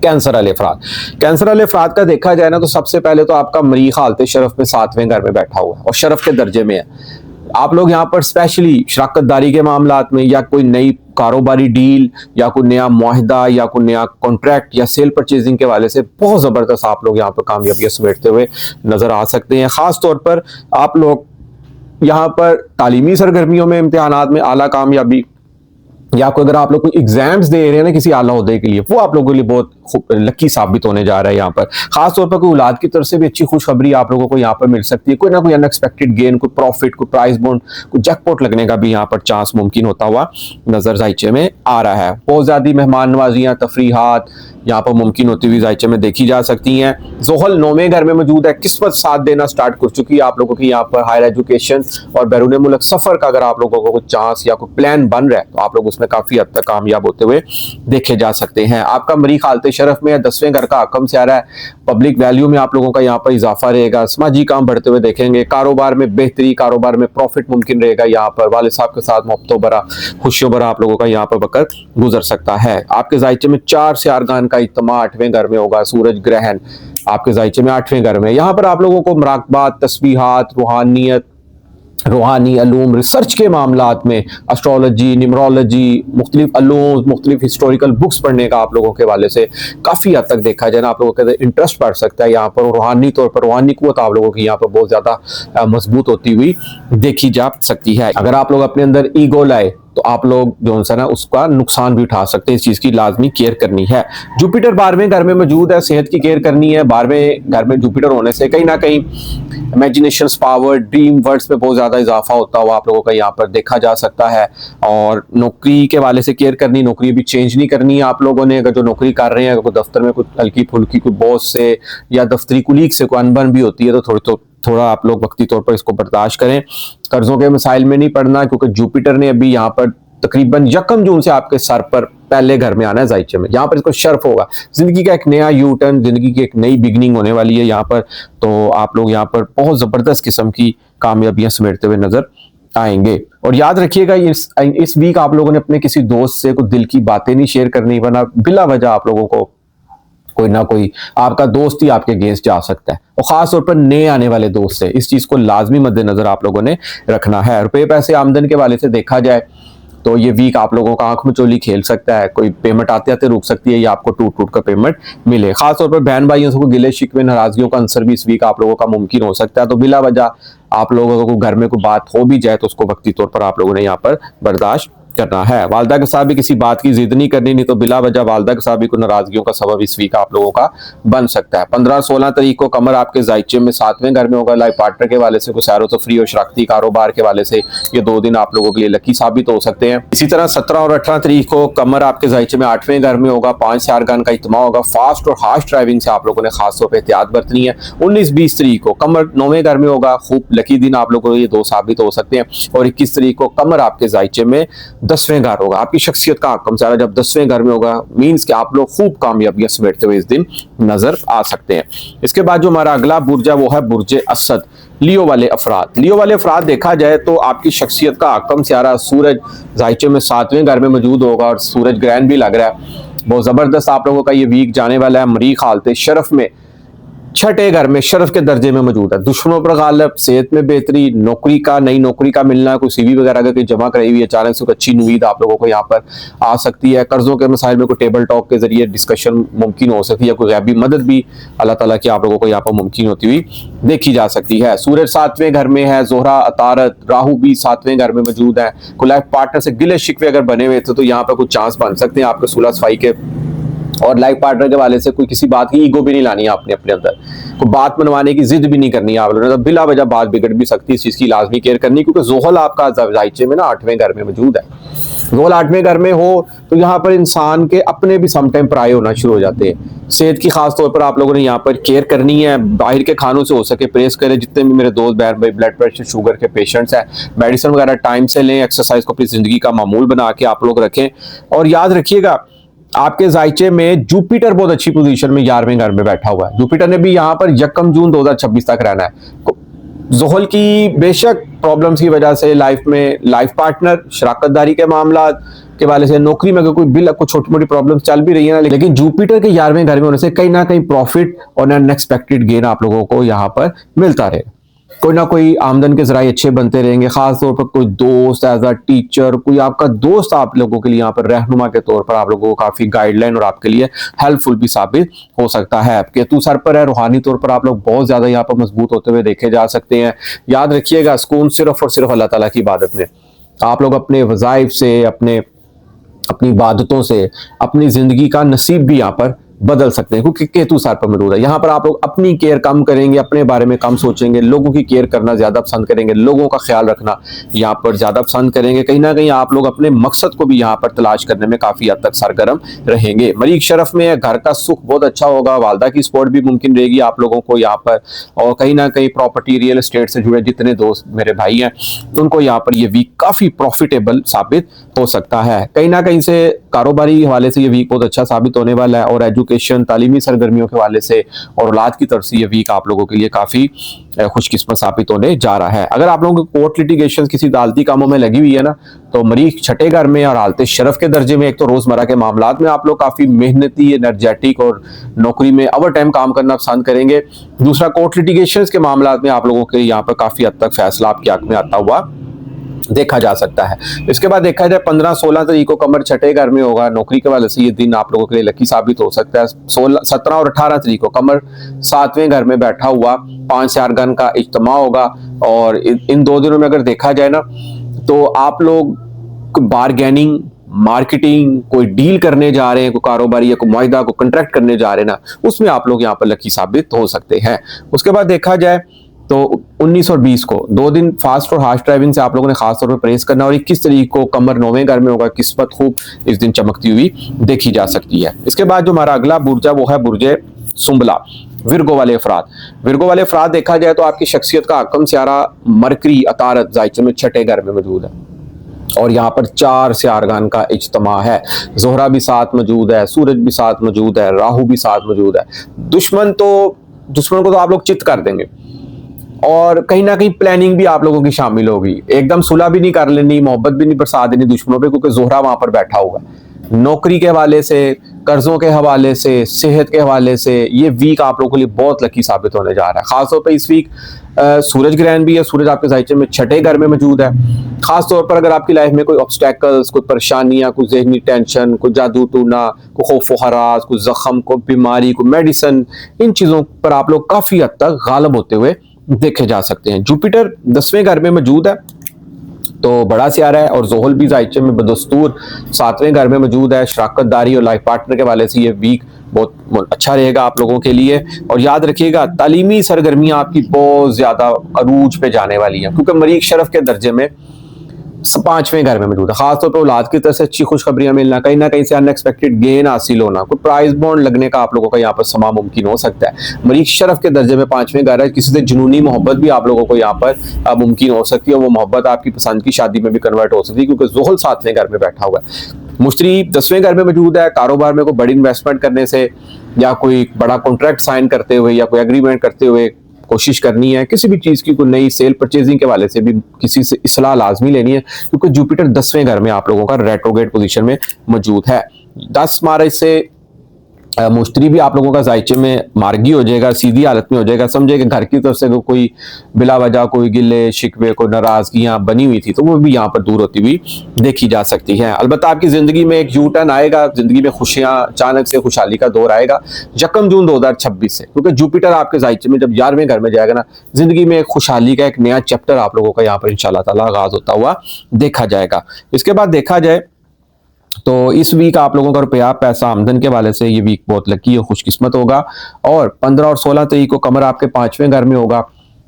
Speaker 1: कैंसर वाले अफराद। कैंसर वाले अफराद का देखा जाए ना तो सबसे पहले तो आपका मरीख हालत शरफ में 7वें घर में बैठा हुआ है और शरफ के दर्जे में है। आप लोग यहाँ पर स्पेशली शराकतदारी के मामलात में या कोई नई कारोबारी डील या कोई नया मुआहिदा या कोई नया कॉन्ट्रैक्ट या सेल परचेजिंग के वाले से बहुत जबरदस्त आप लोग यहाँ पर कामयाबियां समेटते हुए नजर आ सकते हैं। खास तौर पर आप लोग यहाँ पर तालीमी सरगर्मियों में, इम्तिहानात में आला कामयाबी, या कोई अगर आप लोग कोई एग्जाम्स दे रहे हैं ना किसी आला ओहदे के लिए, वो आप लोगों के लिए बहुत लकी साबित होने जा रहा है। यहाँ पर खास तौर पर कोई औलाद की तरफ से भी अच्छी खुशखबरी आप लोगों को यहाँ पर मिल सकती है। कोई ना कोई अनएक्सपेक्टेड गेन, कोई प्रॉफिट, कोई प्राइज बॉन्ड, कोई जैकपॉट लगने का भी यहाँ पर चांस मुमकिन होता हुआ नजर जायचे में आ रहा है। बहुत ज्यादा मेहमान नवाजियां, तफरीहात यहाँ पर मुमकिन होती हुई जायचे में देखी जा सकती हैं। जोहल 9वें घर में मौजूद है। किस्मत साथ देना स्टार्ट कर चुकी है आप लोगों की यहाँ पर। हायर एजुकेशन और बैरून मुल्क सफर का अगर आप लोगों को कोई चांस या कोई प्लान बन रहा है तो आप लोग उसमें काफी हद तक कामयाब होते हुए देखे जा सकते हैं। आपका मरीख हालत शरफ में है, 10वें घर का हाकम सियारा है। पब्लिक वैल्यू में आप लोगों का यहाँ पर इजाफा रहेगा। समाजी काम बढ़ते हुए देखेंगे। कारोबार में बेहतरी, कारोबार में प्रॉफिट मुमकिन रहेगा। यहाँ पर वाले साहब के साथ मोहब्बतों भरा, खुशियों भरा आप लोगों का यहाँ पर वक्त गुजर सकता है। आपके जायचे में 4 4 का इज्तिमा 8वें घर में होगा। सूरज ग्रहण आपके जायचे में 8वें घर में। यहाँ पर आप लोगों को मुराकबात, तस्बीहात, रूहानियत, रूहानी अलूम, रिसर्च के मामलात में एस्ट्रोलॉजी, न्यूमरोलॉजी, मुख्तलिफ अलूम, मुख्तलिफ हिस्टोरिकल बुक्स पढ़ने का आप लोगों के वाले से काफ़ी हद तक देखा जाए ना आप लोगों के इंटरेस्ट बढ़ सकता है। यहाँ पर रूहानी तौर पर रूहानी क़ुव्वत आप लोगों की यहाँ पर बहुत ज़्यादा मजबूत होती हुई देखी जा सकती है। अगर आप लोग अपने अंदर ईगो लाए तो आप लोग जो है ना उसका नुकसान भी उठा सकते हैं। इस चीज की लाजमी केयर करनी है। जुपिटर 12वें घर में मौजूद है, सेहत की केयर करनी है। 12वें घर में जुपिटर होने से कहीं ना कहीं इमेजिनेशन पावर, ड्रीम वर्ड्स में बहुत ज्यादा इजाफा होता हुआ आप लोगों का यहाँ पर देखा जा सकता है। और नौकरी के वाले से केयर करनी, नौकरी भी चेंज नहीं करनी है आप लोगों ने। अगर जो नौकरी कर रहे हैं, अगर दफ्तर में कुछ हल्की फुल्की कोई बॉस से या दफ्तरी कुलीग से कोई अनबन भी होती है तो थोड़ा आप लोग वक्ती तौर पर इसको बर्दाश्त करें। कर्जों के मसाइल में नहीं पड़ना, क्योंकि जुपिटर ने अभी यहाँ पर तकरीबन 1 जून से आपके सर पर पहले घर में आना है जायचे में। यहाँ पर इसको शर्फ होगा। जिंदगी का एक नया यू टर्न, जिंदगी की एक नई बिगनिंग होने वाली है यहाँ पर। तो आप लोग यहाँ पर बहुत जबरदस्त किस्म की कामयाबियां समेटते हुए नजर आएंगे। और याद रखिएगा इस वीक आप लोगों ने अपने किसी दोस्त से कोई दिल की बातें नहीं शेयर करनी, वरना बिला वजह आप लोगों को कोई ना कोई आपका दोस्त ही आपके अगेंस्ट जा सकता है, और खास तौर पर नए आने वाले दोस्त से इस चीज को लाजमी मद्देनजर आप लोगों ने रखना है। रुपए पैसे आमदन के वाले से देखा जाए तो ये वीक आप लोगों का आंख में चोली खेल सकता है, कोई पेमेंट आते आते रुक सकती है या आपको टूट टूट कर पेमेंट मिले। खासतौर पर बहन भाइयों से कोई गिले शिकवे नाराजगियों का आंसर भी इस वीक आप लोगों का मुमकिन हो सकता है। तो बिला वजह आप लोगों को घर में कोई बात हो भी जाए तो उसको वक्ती तौर पर आप लोगों ने यहाँ पर बर्दाश्त करना है। वालदा के साथ भी किसी बात की जिद नहीं करनी, नहीं तो बिला वजह वालदा के साथ भी कोई नाराजगियों का सबब इस वीक आप लोगों का बन सकता है। 15-16 तारीख को कमर आपके जायचे में 7वें घर में होगा। लाइफ पार्टनर के वाले से, कुछ सैरो तफरी और शराकती कारोबार के वाले से ये 2 दिन आप लोगों के लिए लकी साबित हो सकते हैं। इसी तरह 17 और 18 तारीख को कमर आपके जायचे में 8वें घर में होगा। 5 4 का इज्तिमा होगा। फास्ट और हार्श ड्राइविंग से आप लोगों ने खासतौर पर एहतियात बरतनी है। 19-20 तारीख को कमर 9वें घर में होगा। खूब लकी दिन आप लोगों को ये 2 साबित हो सकते हैं। और 21 तारीख को कमर आपके जायचे में 10वें घर होगा। आपकी शख्सियत का आकम सारा जब 10वें घर में होगा, मींस कि आप लोग खूब कामयाबियां समेटते हुए इस दिन नजर आ सकते हैं। इसके बाद जो हमारा अगला बुर्ज है वो है बुर्ज असद, लियो वाले अफराद। लियो वाले अफराद देखा जाए तो आपकी शख्सियत का आकम सारा सूरज जायचे में 7वें घर में मौजूद होगा और सूरज ग्रहण भी लग रहा है। बहुत जबरदस्त आप लोगों का ये वीक जाने वाला है। मरीख हालत शरफ में 6ठे घर में शरफ के दर्जे में मौजूद है। दुश्मनों पर गालिब, सेहत में बेहतरी, नौकरी का नई नौकरी का मिलना, कोई सीवी वगैरह का कोई जमा कराई हुई अचानक से अच्छी उम्मीद आप लोगों को यहाँ पर आ सकती है। कर्जों के मसाइल में कोई टेबल टॉक के जरिए डिस्कशन मुमकिन हो सकती है। कोई गैबी मदद भी अल्लाह ताला की आप लोगों को यहाँ पर मुमकिन होती हुई देखी जा सकती है। सूरज 7वें घर में है। जोहरा, अतारत, राहु भी 7वें घर में मौजूद है। कोई लाइफ पार्टनर से गिले शिकवे अगर बने हुए थे तो यहाँ पर कुछ चांस बन सकते हैं आपके सुलह सफाई के। और लाइफ पार्टनर के वाले से कोई किसी बात की ईगो भी नहीं लानी है आपने अपने अंदर, कोई बात मनवाने की जिद भी नहीं करनी है आप लोगों ने। तो बिला वजह बात बिगड़ भी सकती है, इस चीज की लाजमी केयर करनी, क्योंकि जोहल आपका जायचे में ना 8वें घर में मौजूद है। जोहल 8वें घर में हो तो यहाँ पर इंसान के अपने भी समटाइम पराये होना शुरू हो जाते हैं। सेहत की खास तौर पर आप लोगों ने यहाँ पर केयर करनी है। बाहर के खानों से हो सके परहेज करें। जितने भी मेरे दोस्त बहन भाई ब्लड प्रेशर शुगर के पेशेंट्स हैं, मेडिसिन वगैरह टाइम से लें। एक्सरसाइज को अपनी जिंदगी का मामूल बना के आप लोग रखें। और याद रखिएगा आपके जायचे में जुपिटर बहुत अच्छी पोजीशन में 11वें घर में बैठा हुआ है। जुपिटर ने भी यहाँ पर 1 जून 2026 तक रहना है। जोहल की बेशक प्रॉब्लम्स की वजह से लाइफ में लाइफ पार्टनर, शराकतदारी के मामला के वाले से, नौकरी में अगर कोई बिल कोई छोटी मोटी प्रॉब्लम्स चल भी रही है ना, लेकिन जुपिटर के 11वें घर में होने से कहीं ना कहीं प्रॉफिट और अनएक्सपेक्टेड गेन आप लोगों को यहाँ पर मिलता रहेगा। कोई ना कोई आमदन के जराये अच्छे बनते रहेंगे। खासतौर पर कोई दोस्त एज अ टीचर, कोई आपका दोस्त आप लोगों के लिए यहाँ पर रहनुमा के तौर पर आप लोगों को काफी गाइडलाइन और आपके लिए हेल्पफुल भी साबित हो सकता है। केतु सर पर है, रूहानी तौर पर आप लोग बहुत ज्यादा यहाँ पर मजबूत होते हुए देखे जा सकते हैं। याद रखिएगा सुकून सिर्फ और सिर्फ अल्लाह ताला की इबादत में। आप लोग अपने वज़ाइफ से, अपनी इबादतों से अपनी जिंदगी का नसीब भी यहाँ पर बदल सकते हैं, क्योंकि केतु सार पर मौजूद है। यहाँ पर आप लोग अपनी केयर कम करेंगे, अपने बारे में कम सोचेंगे, लोगों की केयर करना ज्यादा पसंद करेंगे, लोगों का ख्याल रखना यहाँ पर ज्यादा पसंद करेंगे। कहीं ना कहीं आप लोग अपने मकसद को भी यहाँ पर तलाश करने में काफी हद तक सरगर्म रहेंगे। मरीख शरफ में घर का सुख बहुत अच्छा होगा। वालदा की सपोर्ट भी मुमकिन रहेगी आप लोगों को यहाँ पर। और कहीं ना कहीं प्रॉपर्टी रियल एस्टेट से जुड़े जितने दोस्त मेरे भाई हैं उनको यहाँ पर ये वीक काफी प्रॉफिटेबल साबित हो सकता है। कहीं ना कहीं से कारोबारी हवाले से ये वीक बहुत अच्छा साबित होने वाला है। और एजुकेशन, तालीमी सरगर्मियों के हवाले से और औलाद की तरफ से ये वीक आप लोगों के लिए काफी खुशकिस्मत साबित होने जा रहा है। अगर आप लोगों को कोर्ट लिटिगेशन किसी अदालती कामों में लगी हुई है ना, तो मरीख 6ठे घर में और हालत शरफ के दर्जे में। एक तो रोजमर्रा के मामलात में आप लोग काफी मेहनती, एनर्जेटिक और नौकरी में ओवर टाइम काम करना पसंद करेंगे। दूसरा, कोर्ट लिटिगेशन के मामलात में आप लोगों के यहाँ पर काफी हद तक फैसला आपके हक में आता हुआ देखा जा सकता है। इसके बाद देखा जाए 15-16 तारीख को कमर 6ठे घर में होगा। नौकरी के वाले से ये दिन आप लोगों के लिए लकी साबित हो सकता है। 17 और 18 तारीख को कमर 7वें घर में बैठा हुआ 5 4 का इज्तिमा होगा। और इन 2 दिनों में अगर देखा जाए ना, तो आप लोग बारगेनिंग, मार्केटिंग, कोई डील करने जा रहे हैं, कोई कारोबारी या कोई मुआहिदा, कोई कंट्रैक्ट करने जा रहे हैं ना, उसमें आप लोग यहाँ पर लकी साबित हो सकते हैं। उसके बाद देखा जाए तो 19 और 20 को 2 दिन फास्ट और हार्श ड्राइविंग से आप लोगों ने खास तौर पर परहेज करना। और 21 तारीख को कमर 9वें घर में होगा। किस्मत खूब इस दिन चमकती हुई देखी जा सकती है। इसके बाद जो हमारा अगला बुर्ज है वो है बुर्ज सुंबला, विर्गो वाले अफराद। विर्गो वाले अफराद देखा जाए तो आपकी शख्सियत का हकम सियारा मरकरी अतारत जायचे में 6ठे घर में मौजूद है। और यहाँ पर 4 4 का इज्तिमा है। जोहरा भी साथ मौजूद है, सूरज भी साथ मौजूद है, राहु भी साथ मौजूद है। दुश्मन को तो आप लोग चित कर देंगे। और कहीं ना कहीं प्लानिंग भी आप लोगों की शामिल होगी। एकदम सुलह भी नहीं कर लेनी, मोहब्बत भी नहीं बरसा देनी दुश्मनों पे, क्योंकि जोहरा वहां पर बैठा होगा। नौकरी के हवाले से, कर्जों के हवाले से, सेहत के हवाले से ये वीक आप लोगों के लिए बहुत लकी साबित होने जा रहा है। खासतौर पर इस वीक सूरज ग्रहण भी है, सूरज आपके जायचे में छठे घर में मौजूद है। खास तौर पर अगर आपकी लाइफ में कोई ऑब्स्टेकल्स, कोई परेशानियां, कोई जहनी टेंशन, कोई जादू टूना, कोई खौफ व हरास, कोई जख्म, कोई बीमारी, कोई मेडिसिन, इन चीजों पर आप लोग काफी हद तक गालिब होते हुए देखे जा सकते हैं। जुपिटर 10वें घर में मौजूद है तो बड़ा सियारा है, और जोहल भी जायचे में बदस्तूर 7वें घर में मौजूद है। शराकतदारी और लाइफ पार्टनर के वाले से ये वीक बहुत अच्छा रहेगा आप लोगों के लिए। और याद रखिएगा, तालीमी सरगर्मियां आपकी बहुत ज्यादा अरूज पे जाने वाली हैं, क्योंकि मरीख शरफ के दर्जे में 5वें घर में मौजूद है। खासतौर पर औलाद की तरफ से अच्छी खुशखबरियां मिलना, कहीं ना कहीं से अनएक्सपेक्टेड गेन हासिल होना, कोई प्राइज बॉन्ड लगने का आप लोगों का यहाँ पर समा मुमकिन हो सकता है। मरीख शरफ के दर्जे में 5वें घर है, किसी से जुनूनी मोहब्बत भी आप लोगों को यहाँ पर मुमकिन हो सकती है, और वो मोहब्बत आपकी पसंद की शादी में भी कन्वर्ट हो सकती है, क्योंकि जोहल 7वें घर में बैठा हुआ है। मुश्तरी 10वें घर में मौजूद है। कारोबार में कोई बड़ी इन्वेस्टमेंट करने से, या कोई बड़ा कॉन्ट्रैक्ट साइन करते हुए, या कोई एग्रीमेंट करते हुए कोशिश करनी है। किसी भी चीज की कोई नई सेल परचेजिंग के वाले से भी किसी से इस्लाह लाजमी लेनी है, क्योंकि जुपिटर 10वें घर में आप लोगों का रेट्रोग्रेड पोजीशन में मौजूद है। 10 मार्च से मुश्तरी भी आप लोगों का जायचे में मार्गी हो जाएगा, सीधी हालत में हो जाएगा। समझे कि घर की तरफ से कोई बिला वजह कोई गिले शिकवे, कोई नाराजगियां बनी हुई थी, तो वो भी यहाँ पर दूर होती हुई देखी जा सकती है। अलबत्ता आपकी जिंदगी में एक यू टर्न आएगा, जिंदगी में खुशियां, अचानक से खुशहाली का दौर आएगा 1 जून 2026 से, क्योंकि जुपिटर आपके जायचे में जब 11वें घर में जाएगा ना, जिंदगी में खुशहाली का एक नया चैप्टर आप लोगों का यहाँ पर इंशाल्लाह ताला आगाज होता हुआ देखा जाएगा। इसके बाद देखा जाए तो इस वीक आप लोगों का रुपया पैसा आमदन के वाले से ये वीक बहुत लकी और खुशकिस्मत होगा। और 15 और 16 तारीख को कमर आपके 5वें घर में होगा,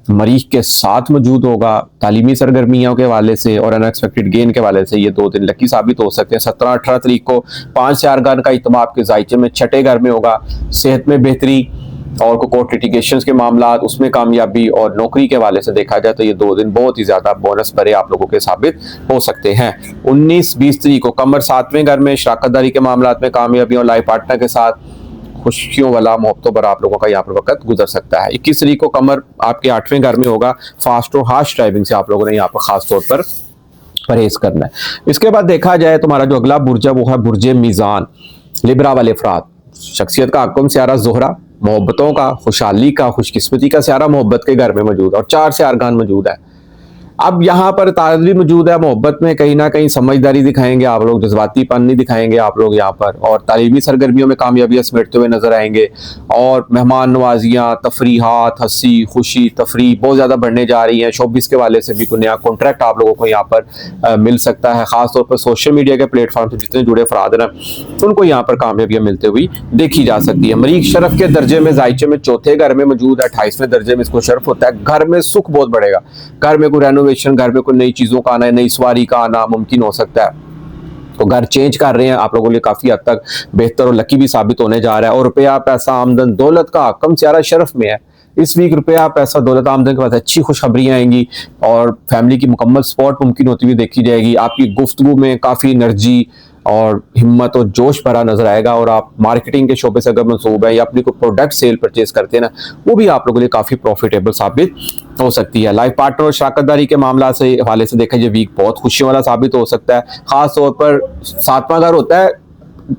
Speaker 1: मरीख के साथ मौजूद होगा। तालीमी सरगर्मियों के वाले से और अनएक्सपेक्टेड गेन के वाले से ये 2 दिन लकी साबित हो सकते हैं। 17-18 तारीख को 5 से 8 का इत्मीनान आपके जायचे में छठे घर में होगा। सेहत में बेहतरी और कोर्ट लिटिगेशन के मामला उसमें कामयाबी, और नौकरी के वाले से देखा जाए तो ये 2 दिन बहुत ही ज्यादा बोनस भरे आप लोगों के साबित हो सकते हैं। 19-20 तारीख को कमर 7वें घर में शराकतदारी के मामला में कामयाबी, और लाइफ पार्टनर के साथ खुशियों वाला मोहब्बतों पर आप लोगों का यहाँ पर वक्त गुजर सकता है। 21 तारीख को कमर आपके 8वें घर में होगा। फास्ट और हार्श ड्राइविंग से आप लोगों ने यहाँ पर खास तौर पर परहेज करना है। इसके बाद देखा जाए तुम्हारा जो अगला बुर्ज है वो है बुर्ज मीजान, लिब्रा वाले अफराद। शख्सियत का हक्म सियारा जोहरा, मोहब्बतों का, खुशहाली का, खुशकिस्मती का सियारा मोहब्बत के घर में मौजूद, और 4 से अरगान मौजूद है। अब यहाँ पर तारत भी मौजूद है। मोहब्बत में कहीं ना कहीं समझदारी दिखाएंगे आप लोग, जज्बातीपन नहीं दिखाएंगे आप लोग यहाँ पर, और तालीमी सरगर्मियों में कामयाबियां समेटते हुए नजर आएंगे। और मेहमान नवाजियाँ, तफरीहात, हंसी खुशी तफरी बहुत ज़्यादा बढ़ने जा रही हैं। शोबिस के वाले से भी कोई नया कॉन्ट्रैक्ट आप लोगों को यहाँ पर मिल सकता है। खासतौर पर सोशल मीडिया के प्लेटफॉर्म से जितने जुड़े अफराद हैं उनको यहाँ पर कामयाबियां मिलते हुई देखी जा सकती है। मरीख शरफ के दर्जे में जायचे में चौथे घर में मौजूद है। 28वें दर्जे में इसको शरफ होता है। घर में सुख बहुत बढ़ेगा, घर में कोई रेनोवेशन, घर में कोई नई चीजों का आना, नई सवारी का आना मुमकिन हो सकता है। तो घर चेंज कर रहे हैं आप लोगों के लिए काफी हद तक बेहतर और लकी भी साबित होने जा रहा है। और रुपया पैसा आमदन दौलत का कम सियारा शरफ में है। इस वीक रुपया पैसा दौलत आमदन के बाद अच्छी खुशखबरियां आएंगी, और फैमिली की मुकम्मल सपोर्ट मुमकिन होती हुई देखी जाएगी। आपकी गुफ्तगू में काफी एनर्जी और हिम्मत और जोश भरा नजर आएगा। और आप मार्केटिंग के शोबे से अगर मंसूब है, या अपनी कोई प्रोडक्ट सेल परचेज करते हैं ना, वो भी आप लोगों के लिए काफी प्रॉफिटेबल साबित हो सकती है। लाइफ पार्टनर और शराकतदारी के मामला से हवाले से देखा, ये वीक बहुत खुशियों वाला साबित हो सकता है। खास तौर पर 7वां घर होता है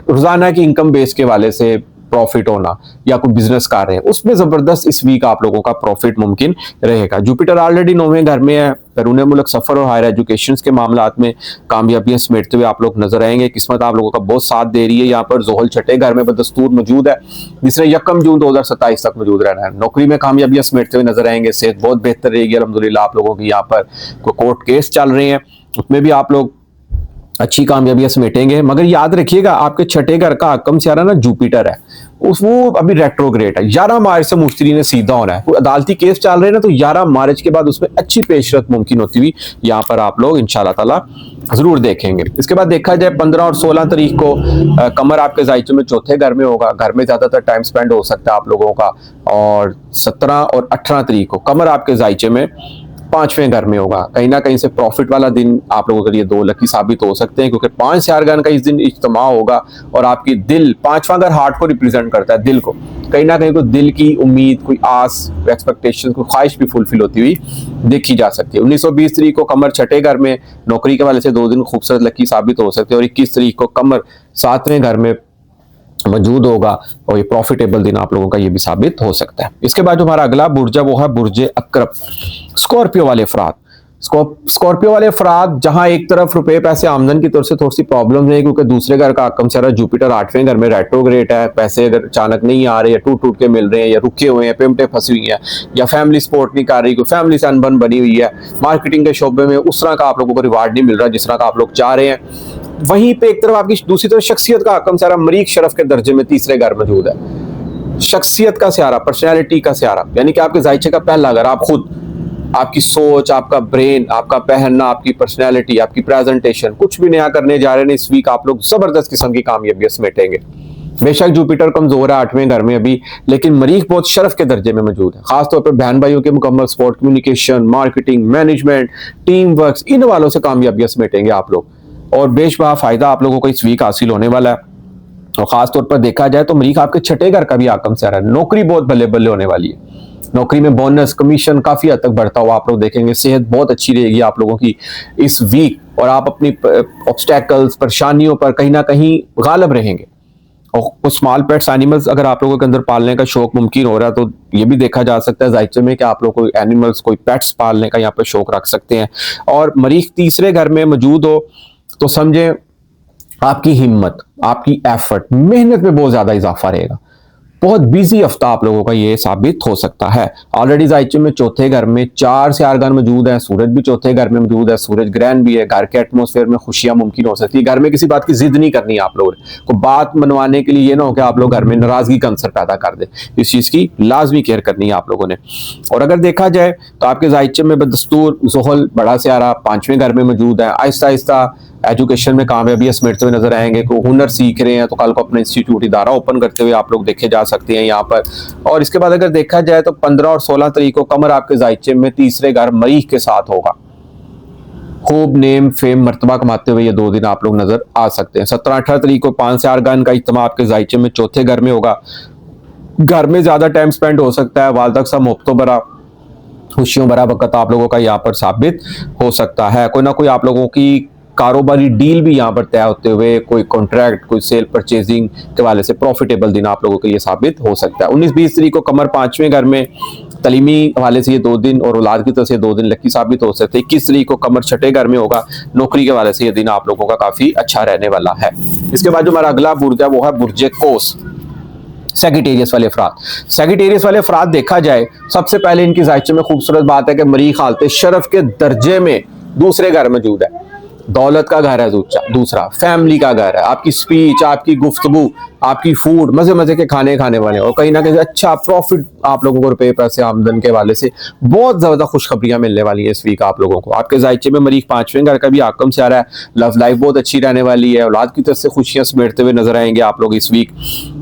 Speaker 1: रोजाना की इनकम बेस के वाले से प्रॉफिट होना, या कोई बिजनेस कर रहे हैं उसमें जबरदस्त इस वीक आप लोगों का प्रॉफिट मुमकिन रहेगा। जुपिटर ऑलरेडी 9वें घर में है। बैरून मुल्क सफर और हायर एजुकेशन के मामला में कामयाबियां समेटते हुए आप लोग नजर आएंगे। किस्मत आप लोगों का बहुत साथ दे रही है। यहाँ पर जोहल छठे घर में बदस्तूर मौजूद है, जिसने 1 जून 2027 तक मौजूद रहना है। नौकरी में कामयाबियां समेटते हुए नजर आएंगे। सेहत बहुत बेहतर रहेगी अल्हम्दुलिल्लाह। आप लोगों की यहाँ पर कोई कोर्ट केस चल रहे हैं उसमें भी आप लोग अच्छी कामयाबियां समेटेंगे। मगर याद रखिएगा, आपके छठे घर का हक्म सियारा ना जुपिटर है, वो अभी रेट्रोग्रेड है। 11 मार्च से मुश्तरी ने सीधा होना है। कोई अदालती केस चल रहे हैं ना, तो 11 मार्च के बाद उसमें अच्छी पेशरत मुमकिन होती हुई यहाँ पर आप लोग इंशाल्लाह ताला जरूर देखेंगे। इसके बाद देखा जाए 15 और 16 तारीख को कमर आपके जायचे में चौथे घर में होगा। घर में ज्यादातर टाइम स्पेंड हो सकता है आप लोगों का। और 17 और 18 तारीख को कमर आपके जायचे में 5वें घर में होगा। कहीं ना कहीं से प्रॉफिट वाला दिन आप लोगों के लिए 2 लकी साबित हो सकते हैं, क्योंकि 5 सियारगान का इस दिन इज्तिमा होगा और आपकी दिल, 5वां घर हार्ट को रिप्रेजेंट करता है, दिल को, कहीं ना कहीं कोई दिल की उम्मीद, कोई आस, एक्सपेक्टेशन, कोई ख्वाहिश भी फुलफिल होती हुई देखी जा सकती है। 19-20 तारीख को कमर 6ठे घर में, नौकरी के वाले से 2 दिन खूबसूरत लकी साबित हो सकते हैं। और 21 तारीख को कमर 7वें घर में मौजूद होगा और ये प्रॉफिटेबल दिन आप लोगों का ये भी साबित हो सकता है। इसके बाद जो हमारा अगला बुर्ज है वो है बुर्ज अकरब, स्कॉर्पियो वाले अफराद। स्कॉर्पियो वाले अफराद जहां एक तरफ रुपए पैसे आमदन की तरफ से थोड़ी सी प्रॉब्लम है, क्योंकि दूसरे घर का आकम सारा जुपिटर 8वें घर में रेट्रोग्रेड है, पैसे अगर अचानक नहीं आ रहे या टूट टूट के मिल रहे हैं या रुके हुए हैं, पेमटे फंसी हुई हैं, या फैमिली सपोर्ट नहीं कर रही, कोई फैमिली से अनबन बनी हुई है, मार्केटिंग के शोबे में उस तरह का आप लोगों को रिवार्ड नहीं मिल रहा जिस तरह का आप लोग चाह रहे हैं। वहीं पे एक तरफ आपकी दूसरी तरफ शख्सियत का आकम सारा मरीक शरफ के दर्जे में 3रे घर मौजूद है। शख्सियत का सियारा, पर्सनैलिटी का सियारा, यानी कि आपके जायचे का पहला घर, आप खुद, आपकी सोच, आपका ब्रेन, आपका पहनना, आपकी पर्सनैलिटी, आपकी प्रेजेंटेशन, कुछ भी नया करने जा रहे हैं इस वीक आप लोग जबरदस्त किस्म की कामयाबियां समेटेंगे। बेशक जुपिटर कमजोर है 8वें घर में अभी, लेकिन मरीख बहुत शरफ के दर्जे में मौजूद है। खासतौर पर बहन भाइयों के मुकम्मल support, communication, marketing, management, team work, इन वालों से कामयाबियां समेटेंगे आप लोग और बेशबहा फायदा आप लोगों को इस वीक हासिल होने वाला है। और खासतौर पर देखा जाए तो मरीख आपके 6ठे घर का भी आकम से आ रहा है। नौकरी बहुत बल्ले बल्ले होने वाली है, नौकरी में बोनस, कमीशन काफी हद तक बढ़ता हुआ आप लोग देखेंगे। सेहत बहुत अच्छी रहेगी आप लोगों की इस वीक और आप अपनी ऑब्स्टेकल्स, परेशानियों पर कहीं ना कहीं गालिब रहेंगे। और कुछ स्मॉल पेट्स एनिमल्स अगर आप लोगों के अंदर पालने का शौक मुमकिन हो रहा है तो ये भी देखा जा सकता है जायचे में कि आप लोग कोई एनिमल्स, कोई पेट्स पालने का यहाँ पर शौक रख सकते हैं। और मरीख 3रे घर में मौजूद हो तो समझें आपकी हिम्मत, आपकी एफर्ट, मेहनत में बहुत ज्यादा इजाफा रहेगा। बहुत बिजी हफ्ता आप लोगों का ये साबित हो सकता है। ऑलरेडी जायचे में 4थे घर में 4 सियारगान मौजूद है, सूरज भी 4थे घर में मौजूद है, सूरज ग्रहण भी है। घर के एटमोस्फेयर में खुशियां मुमकिन हो सकती है। घर में किसी बात की जिद नहीं करनी आप लोगों ने, को बात मनवाने के लिए ये ना हो कि आप लोग घर में नाराजगी का अंसर पैदा कर दे, इस चीज की लाजमी केयर करनी है आप लोगों ने। और अगर देखा जाए तो आपके जायचे में बदस्तूर ज़ुहल बड़ा सियारा 5वें घर में मौजूद है। आहिस्ता आहिस्ता एजुकेशन में कामयाबी समेटते हुए नजर आएंगे। कोई हुनर सीख रहे हैं तो कल को अपना इंस्टीट्यूट, इदारा ओपन करते हुए आप लोग देखे जा सकते हैं यहाँ पर। और इसके बाद अगर देखा जाए तो 15 और 16 तारीख को कमर आपके जायचे में 3रे घर मरीख के साथ होगा। खूब नेम, फेम, मर्तबा कमाते हुए ये 2 दिन आप लोग नजर आ सकते हैं। 17-18 तारीख को 5 सियारगान का इज्तिमा आपके जायचे में 4थे घर में होगा। घर में ज्यादा टाइम स्पेंड हो सकता है, वालदा सा मोहब्बतों भरा, खुशियों भरा वक्त आप लोगों का यहाँ पर साबित हो सकता है। कोई ना कोई आप लोगों की कारोबारी डील भी यहाँ पर तय होते हुए, कोई कॉन्ट्रैक्ट, कोई सेल परचेजिंग के वाले से प्रॉफिटेबल दिन आप लोगों के लिए साबित हो सकता है। 19-20 तारीख को कमर 5वें घर में, तलीमी हवाले से ये 2 दिन और औलाद की तरफ से 2 दिन लकी साबित हो सकते हैं। 21 तारीख को कमर 6ठे घर में होगा। नौकरी के वाले से ये दिन आप लोगों का काफी अच्छा रहने वाला है। इसके बाद जो हमारा अगला बुर्ज है वो है बुर्ज कोस, सेगिटेरियस वाले अफराद। सेगिटेरियस वाले अफराद देखा जाए सबसे पहले इनकी जायचे में खूबसूरत बात है कि मरीख हालत शरफ के दर्जे में 2रे घर मौजूद है। दौलत का घर है दूसरा, फैमिली का घर है, आपकी स्पीच, आपकी गुफ्तगू, आपकी फूड, मजे मजे के खाने खाने वाले और कहीं ना कहीं अच्छा प्रॉफिट आप लोगों को रुपए पैसे आमदन के वाले से बहुत ज्यादा खुशखबरियां मिलने वाली है इस वीक आप लोगों को। आपके जायचे में मरीख 5वें घर का भी आकम से आ रहा है। लव लाइफ बहुत अच्छी रहने वाली है। औलाद की तरफ से खुशियां समेटते हुए नजर आएंगे आप लोग इस वीक।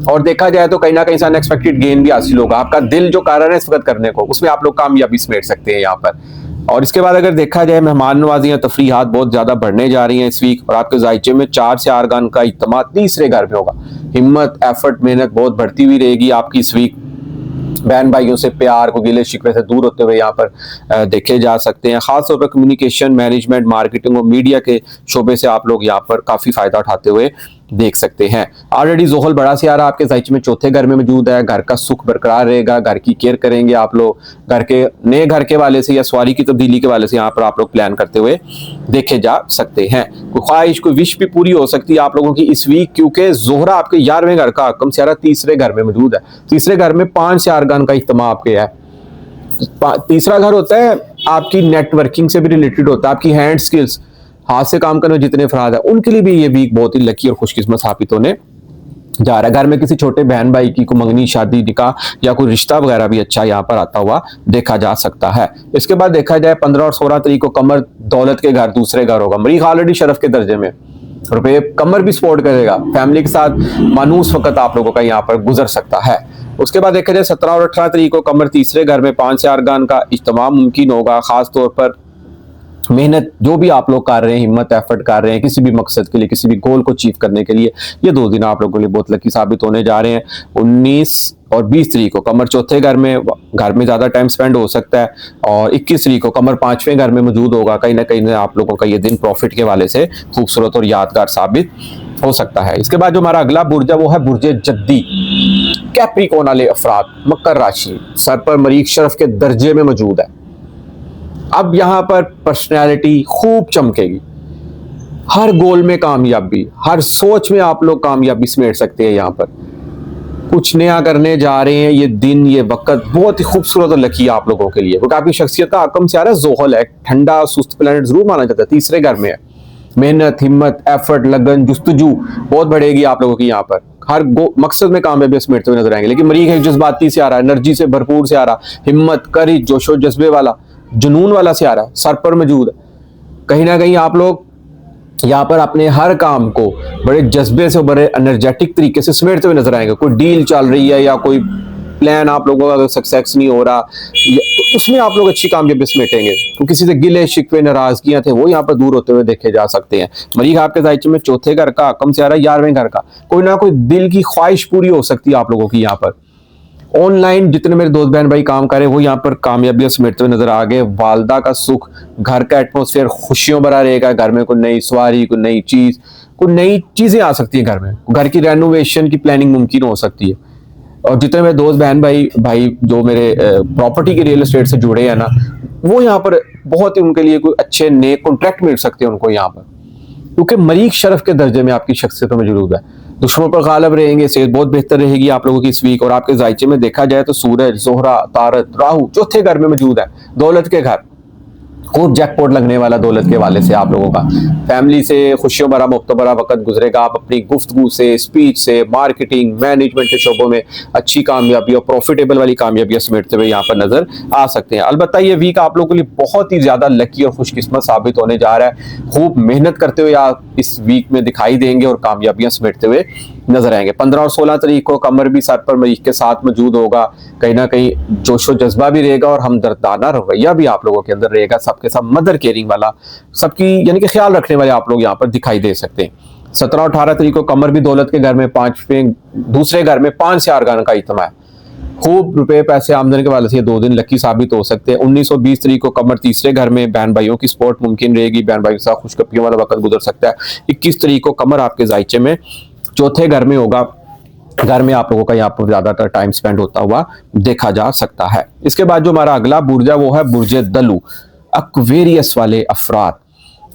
Speaker 1: और देखा जाए तो कहीं ना कहीं अनएक्सपेक्टेड गेन भी हासिल होगा। आपका दिल जो कारण है इस वक्त करने को, उसमें आप लोग कामयाबी समेट सकते हैं यहाँ पर। और इसके बाद अगर देखा जाए मेहमान नवाजियां, तफरीहात बहुत ज्यादा बढ़ने जा रही हैं इस वीक। और आपके जायचे में 4 सियारगान का इज्तिमा 3रे घर में होगा। हिम्मत, एफर्ट, मेहनत बहुत बढ़ती हुई रहेगी आपकी इस वीक। बहन भाइयों से प्यार को, गिले शिकवे से दूर होते हुए यहाँ पर देखे जा सकते हैं। खासतौर पर कम्युनिकेशन, मैनेजमेंट, मार्केटिंग और मीडिया के शोबे से आप लोग यहाँ पर काफी फायदा उठाते हुए देख सकते हैं। ऑलरेडी ज़ुहल बड़ा सियारा आपके जायचे में 4थे घर में मौजूद है। घर का सुख बरकरार रहेगा, घर की केयर करेंगे आप लोग। घर के नए घर के वाले से या सवारी की तब्दीली के वाले से यहाँ पर आप लोग प्लान करते हुए देखे जा सकते हैं। कोई ख्वाहिश, कोई विश भी पूरी हो सकती है आप लोगों की इस वीक, क्योंकि ज़ोहरा आपके 11वें घर का आकम सियारा 3रे घर में मौजूद है। 3रे घर में 5 सियारगान का इज्तिमा आपके है। 3रा घर होता है आपकी नेटवर्किंग से भी रिलेटेड होता है, आपकी हैंड स्किल्स, हाथ से काम करने जितने अफराद है उनके लिए भी ये वीक बहुत ही लकी और खुशकिस्मत साबित होने जा रहा है। घर में किसी छोटे बहन भाई की कोई मंगनी, शादी, निकाह या कोई रिश्ता वगैरह भी अच्छा यहाँ पर आता हुआ देखा जा सकता है। इसके बाद देखा जाए 15 और 16 तारीख को कमर दौलत के घर 2रे घर होगा। मरीख ऑलरेडी शरफ के दर्जे में, रुपए कमर भी सपोर्ट करेगा। फैमिली के साथ मानूस वक्त आप लोगों का यहाँ पर गुजर सकता है। उसके बाद देखा जाए 17 और 18 तारीख को कमर तीसरे घर में 5 से आरगान का इज्तिमाम मुमकिन होगा। खास तौर पर मेहनत जो भी आप लोग कर रहे हैं, हिम्मत एफर्ट कर रहे हैं किसी भी मकसद के लिए, किसी भी गोल को अचीव करने के लिए, ये 2 दिन आप लोगों के लिए बहुत लकी साबित होने जा रहे हैं। 19 और 20 तारीख को कमर चौथे घर में ज्यादा टाइम स्पेंड हो सकता है, और 21 तारीख को कमर 5वें घर में मौजूद होगा। कहीं ना कहीं आप लोगों का ये दिन प्रॉफिट के वाले से खूबसूरत और यादगार साबित हो सकता है। इसके बाद जो हमारा अगला बुर्ज है वो है बुर्ज जद्दी। कैप्रिकॉर्न वाले अफराद, मकर राशि, सर पर मरीख शरफ के दर्जे में मौजूद है। अब यहां पर पर्सनैलिटी खूब चमकेगी, हर गोल में कामयाबी, हर सोच में आप लोग कामयाबी समेट सकते हैं। यहां पर कुछ नया करने जा रहे हैं। ये दिन, ये वक्त बहुत ही खूबसूरत और लकी है आप लोगों के लिए, क्योंकि आपकी शख्सियत का आकम से आ रहा है ज़ोहल है, ठंडा सुस्त प्लैनेट जरूर माना जाता है, तीसरे घर में है। मेहनत, हिम्मत, एफर्ट, लगन, जुस्तजू बहुत बढ़ेगी आप लोगों की। यहाँ पर हर मकसद में कामयाबी समेटते हुए नजर आएंगे। लेकिन मरीख एक जज्बाती से आ रहा है, एनर्जी से भरपूर से आ रहा, हिम्मत, करेज, जोशो जज्बे वाला, जुनून वाला से आ रहा है, सर पर मौजूद है। कहीं ना कहीं आप लोग यहाँ पर अपने हर काम को बड़े जज्बे से, बड़े एनर्जेटिक तरीके से समेटते हुए नजर आएंगे। कोई डील चल रही है या कोई प्लान आप लोगों का अगर सक्सेस नहीं हो रहा, तो उसमें आप लोग अच्छी कामयाबी समेटेंगे। तो किसी से गिले शिकवे नाराजगियां थे वो यहाँ पर दूर होते हुए देखे जा सकते हैं। मरीख आपके दायित्व में चौथे घर का, कम से आ रहा है 11वें घर का, कोई ना कोई दिल की ख्वाहिश पूरी हो सकती है आप लोगों की। यहाँ पर ऑनलाइन जितने मेरे दोस्त बहन भाई काम करे वो यहाँ पर कामयाबियां समेटते हुए नजर आ गए। वालदा का सुख, घर का एटमोसफेयर खुशियों भरा रहेगा। घर में कोई नई सवारी, कोई नई चीज, कोई नई चीजें आ सकती हैं। घर में घर की रेनोवेशन की प्लानिंग मुमकिन हो सकती है। और जितने मेरे दोस्त बहन भाई जो मेरे प्रॉपर्टी के रियल एस्टेट से जुड़े हैं ना, वो यहाँ पर बहुत ही उनके लिए कोई अच्छे नए कॉन्ट्रैक्ट मिल सकते हैं उनको यहाँ पर, क्योंकि मरीख शरफ के दर्जे में आपकी शख्सियत में मौजूद है। दुश्मनों पर गालिब रहेंगे, सेहत बहुत बेहतर रहेगी आप लोगों की इस वीक। और आपके जायचे में देखा जाए तो सूरज, जोहरा, तारत, राहु चौथे घर में मौजूद है, दौलत के घर। खूब जैकपॉट लगने वाला दौलत के वाले से आप लोगों का। फैमिली से खुशियों भरा मुख्तबरा वक्त गुजरेगा। आप अपनी गुफ्तगू से, स्पीच से, मार्केटिंग, मैनेजमेंट के शोबों में अच्छी कामयाबी और प्रॉफिटेबल वाली कामयाबियां समेटते हुए यहाँ पर नजर आ सकते हैं। अलबत्ता ये वीक आप लोगों के लिए बहुत ही ज्यादा लकी और खुशकिस्मत साबित होने जा रहा है। खूब मेहनत करते हुए आप इस वीक में दिखाई देंगे और कामयाबियां समेटते हुए नजर आएंगे। 15 और 16 तारीख को कमर भी सर पर मरीख के साथ मौजूद होगा। कहीं ना कहीं जोशो जज्बा भी रहेगा और हमदर्दाना रवैया भी आप लोगों के अंदर रहेगा। सबके सब मदर केयरिंग वाला, सबकी यानी कि ख्याल रखने वाले आप लोग यहाँ पर दिखाई दे सकते हैं। 17 और 18 तारीख को कमर भी दौलत के घर में, दूसरे घर में 5 से आरगान का इज्तिमा है। खूब रुपए पैसे आमदनी के वाले से ये 2 दिन लकी साबित हो सकते हैं। 19 और 20 तारीख को कमर तीसरे घर में, बहन भाइयों की सपोर्ट मुमकिन रहेगी, बहन भाइयों के साथ खुशगपियों वाला वक्त गुजर सकता है। 21 तारीख को कमर आपके जायचे में चौथे घर में होगा। घर में आप लोगों का यहाँ पर ज्यादातर टाइम स्पेंड होता हुआ देखा जा सकता है। इसके बाद जो हमारा अगला बुर्ज है वो है बुर्ज दलू, एक्वेरियस वाले अफराद।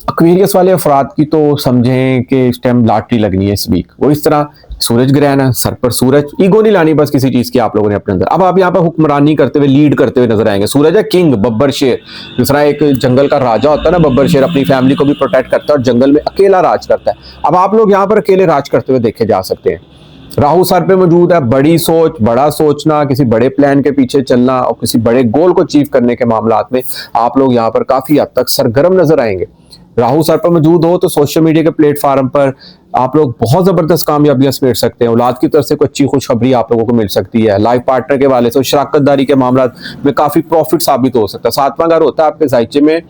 Speaker 1: एक्वेरियस वाले अफराद की तो समझें कि इस टाइम लॉटरी लगनी है इस वीक। वो इस तरह सूरज ग्रहण है, सर पर सूरज, ईगो नहीं लानी बस किसी चीज की आप लोगों ने अपने अंदर। अब आप यहाँ पर हुक्मरानी करते हुए, लीड करते हुए नजर आएंगे। सूरज है किंग, बब्बर शेर, जिस तरह एक जंगल का राजा होता है ना, बब्बर शेर अपनी फैमिली को भी प्रोटेक्ट करता है और जंगल में अकेला राज करता है। अब आप लोग यहाँ पर अकेले राज करते हुए देखे जा सकते हैं। राहु सर पे मौजूद है। बड़ी सोच, बड़ा सोचना, किसी बड़े प्लान के पीछे चलना और किसी बड़े गोल को अचीव करने के मामलात में आप लोग यहाँ पर काफी हद तक सरगर्म नजर आएंगे। राहु सर पर मौजूद हो तो सोशल मीडिया के प्लेटफॉर्म पर आप लोग बहुत जबरदस्त कामयाबियां समेट सकते हैं। औलाद की तरफ से कोई अच्छी खुशखबरी आप लोगों को मिल सकती है। लाइफ पार्टनर के वाले से शराकतदारी के मामला में काफी प्रॉफिट साबित हो सकता है। 7वां घर होता है आपके जायचे में,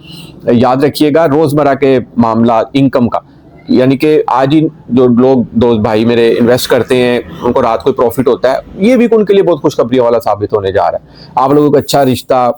Speaker 1: याद रखिएगा, रोजमर्रा के मामला, इनकम का, यानी कि आज ही जो लोग दोस्त भाई मेरे इन्वेस्ट करते हैं उनको रात को प्रॉफिट होता है, ये भी उनके लिए बहुत खुशखबरी वाला साबित होने जा रहा है। आप लोगों को अच्छा रिश्ता,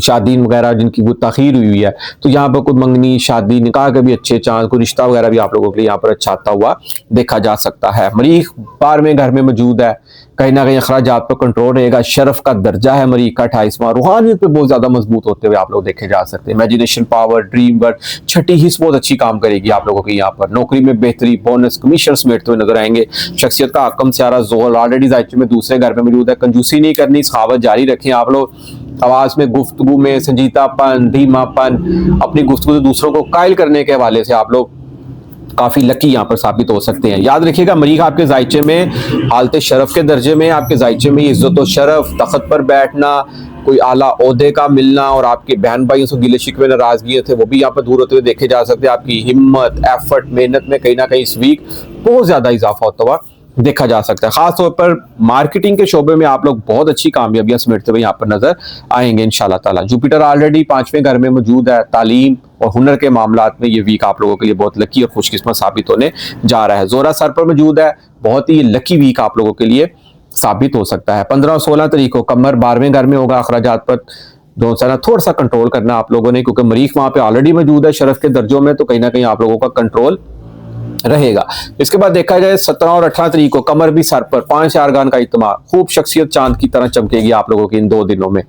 Speaker 1: शादी वगैरह जिनकी कोई ताखीर हुई है तो यहाँ पर कोई मंगनी, शादी, निकाह के भी अच्छे चांस, कोई रिश्ता वगैरह भी आप लोगों के लिए यहाँ पर अच्छा आता हुआ देखा जा सकता है। मरीख 12वें घर में मौजूद है। कहीं ना कहीं अखराजात पर कंट्रोल रहेगा। शरफ का दर्जा है मरीख का 28वां। रूहानियत पे बहुत ज्यादा मजबूत होते हुए आप लोग देखे जा सकते हैं। इमेजिनेशन पावर, ड्रीम वर्क, छठी हिस्स बहुत अच्छी काम करेगी आप लोगों की यहाँ पर। नौकरी में बेहतरी, बोनस, कमीशन समेटते हुए नजर आएंगे। शख्सियत का आकम से आ रहा जोहल ऑलरेडी जायचे में दूसरे घर में मौजूद है। कंजूसी नहीं करनी, सखावत जारी रखें आप लोग। आवाज में, गुफ्तगू में संजीदापन, धीमापन, अपनी गुफ्तगू से दूसरों को कायल करने के हवाले से आप लोग काफी लकी यहाँ पर साबित हो सकते हैं। याद रखिएगा मरीख आपके जायचे में हालत शरफ के दर्जे में, आपके जायचे में इज्जत और शरफ, तख्त पर बैठना, कोई आला ओहदे का मिलना और आपके बहन भाइयों से गिले शिकवे नाराजगी थे वो भी यहाँ पर दूर होते हुए देखे जा सकते हैं। आपकी हिम्मत, एफर्ट, मेहनत में कहीं ना कहीं इस वीक बहुत ज्यादा इजाफा होता हुआ देखा जा सकता है। खासतौर पर मार्केटिंग के शोबे में आप लोग बहुत अच्छी कामयाबियां समेटते हुए यहाँ पर नजर आएंगे इंशाल्लाह ताला। जुपिटर ऑलरेडी 5वें घर में मौजूद है। तालीम और हुनर के मामलात में ये वीक आप लोगों के लिए बहुत लकी और खुशकिस्मत साबित होने जा रहा है। जोरा सर पर मौजूद है, बहुत ही लकी वीक आप लोगों के लिए साबित हो सकता है। 15 और 16 तारीख को कमर 12वें घर में होगा। अखराजात पर थोड़ा सा कंट्रोल करना आप लोगों ने, क्योंकि मरीख वहां पे ऑलरेडी मौजूद है शरफ के दर्जों में, तो कहीं ना कहीं आप लोगों का कंट्रोल रहेगा। इसके बाद देखा जाए 17 और 18 तारीख को कमर भी सर पर 5 यारगान का इत्मीनान, खूब शख्सियत चांद की तरह चमकेगी आप लोगों की इन 2 दिनों में।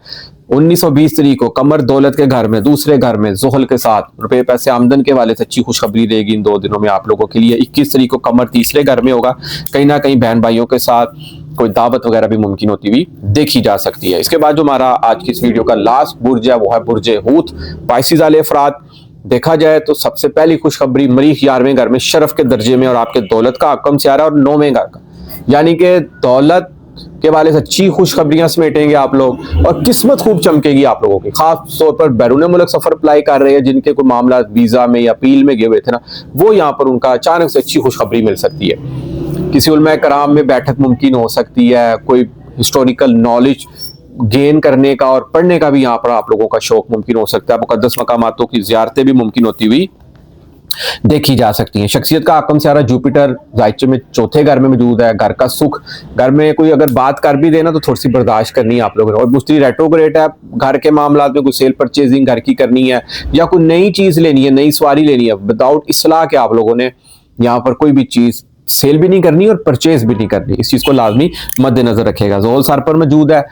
Speaker 1: 19 और 20 तारीख को कमर दौलत के घर में दूसरे घर में ज़ुहल के साथ रुपए पैसे आमदन के वाले से अच्छी खुशखबरी रहेगी इन 2 दिनों में आप लोगों के लिए। 21 तारीख को कमर तीसरे घर में होगा। कहीं ना कहीं बहन भाइयों के साथ कोई दावत वगैरह भी मुमकिन होती हुई देखी जा सकती है। इसके बाद जो हमारा आज की इस वीडियो का लास्ट बुर्ज है वो है बुर्ज हूत, पाइसिस वाले अफराद। देखा जाए तो सबसे पहली खुशखबरी मरीख 11वें घर में शरफ के दर्जे में और आपके दौलत का हकम सियारा और 9वें घर का, यानी कि दौलत के वाले से अच्छी खुशखबरियां समेटेंगे आप लोग और किस्मत खूब चमकेगी आप लोगों की। खास तौर पर बैरून मुल्क सफर अप्लाई कर रहे हैं जिनके कोई मामला वीजा में या अपील में गए हुए थे ना, वो यहाँ पर उनका अचानक से अच्छी खुशखबरी मिल सकती है। किसी उलमा कराम में बैठक मुमकिन हो सकती है, कोई हिस्टोरिकल नॉलेज गेन करने का और पढ़ने का भी यहाँ पर आप लोगों का शौक मुमकिन हो सकता है। मुकद्दस मकामातों की ज़ियारतें भी मुमकिन होती हुई देखी जा सकती हैं। शख्सियत का आकम सियारा जुपिटर जायचे में 4थे घर में मौजूद है। घर का सुख, घर में कोई अगर बात कर भी देना तो थोड़ी सी बर्दाश्त करनी है आप लोगों ने। और मुस्ती रेट्रोग्रेड है, घर के मामला में कोई सेल परचेजिंग घर की करनी है या कोई नई चीज लेनी है, नई सवारी लेनी है, विदाउट इसलाह के आप लोगों ने यहाँ पर कोई भी चीज सेल भी नहीं करनी और परचेज भी नहीं करनी। इस चीज को लाजमी मद्देनजर रखेगा। जोल सर पर मौजूद है।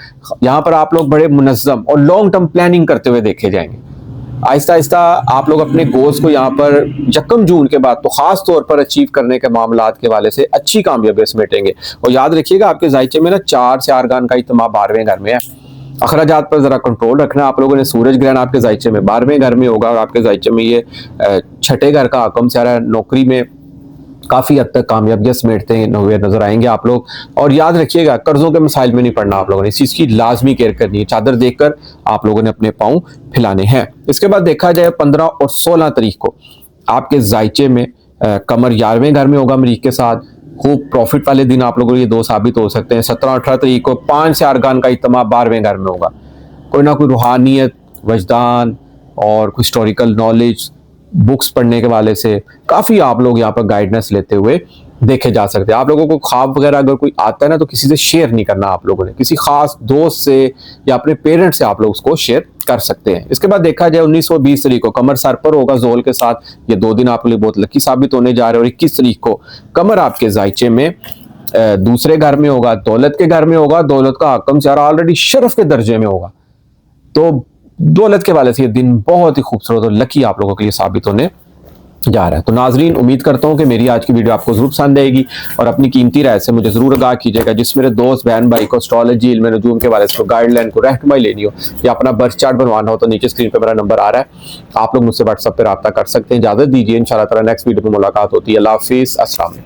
Speaker 1: यहाँ पर आप लोग बड़े मुनज्जम और लॉन्ग टर्म प्लानिंग करते हुए देखे जाएंगे। आहिस्ता आहिस्ता आप लोग अपने गोल्स को यहाँ पर 1 जून के बाद तो खास तौर पर अचीव करने के मामलात के वाले से अच्छी कामयाबी समेटेंगे। और याद रखिएगा आपके जायचे में ना 4 सियारगान का इत्मीनान 12वें घर में है। अखराजात पर जरा कंट्रोल रखना आप लोगों ने। सूरज ग्रहण आपके जायचे में 12वें घर में होगा और आपके जायचे में ये 6ठे घर का हकम सियारा, नौकरी में काफी हद तक कामयाबियां समेटते हुए नजर आएंगे आप लोग। और याद रखिएगा कर्जों के मसाइल में नहीं पड़ना आप लोगों ने, इस चीज की लाजमी केयर करनी है। चादर देखकर आप लोगों ने अपने पांव फैलाने हैं। इसके बाद देखा जाए 15 और 16 तारीख को आपके जायचे में कमर 11वें घर में होगा मरीख के साथ। खूब प्रॉफिट वाले दिन आप लोगों के लिए 2 साबित हो सकते हैं। 17 और 18 तारीख को 5 सियारगान का इत्मीनान 12वें घर में होगा। कोई ना कोई रूहानियत, वजदान और कोई हिस्टोरिकल नॉलेज, बुक्स पढ़ने के वाले से काफ़ी आप लोग यहाँ पर गाइडेंस लेते हुए देखे जा सकते हैं। आप लोगों को ख्वाब वगैरह अगर कोई आता है ना तो किसी से शेयर नहीं करना आप लोगों ने, किसी खास दोस्त से या अपने पेरेंट्स से आप लोग उसको शेयर कर सकते हैं। इसके बाद देखा जाए 19 और 20 तारीख को कमर सर पर होगा जोल के साथ। ये 2 दिन आपके लिए बहुत लकी साबित होने जा रहे हैं। और 21 तारीख को कमर आपके जायचे में दूसरे घर में होगा, दौलत के घर में होगा। दौलत का हकम सियारा ऑलरेडी शरफ के दर्जे में होगा, तो दौलत के वाले से ये दिन बहुत ही खूबसूरत और लकी आप लोगों के लिए साबित होने जा रहा है। तो नाजरीन, उम्मीद करता हूं कि मेरी आज की वीडियो आपको जरूर पसंद आएगी और अपनी कीमती राय से मुझे जरूर आगाह कीजिएगा। जिस मेरे दोस्त बहन भाई को एस्ट्रोलॉजी, इल्म नजूम के वाले से गाइडलाइन को रहनुमाई लेनी हो या अपना बर्थ चार्ट बनवाना हो तो नीचे स्क्रीन पर मेरा नंबर आ रहा है, आप लोग मुझसे व्हाट्सएप पर रब्ता कर सकते हैं। इजाजत दीजिए, इंशाल्लाह ताला नेक्स्ट वीडियो में मुलाकात होती है। अल्लाह हाफिज़, अस्सलाम वालेकुम।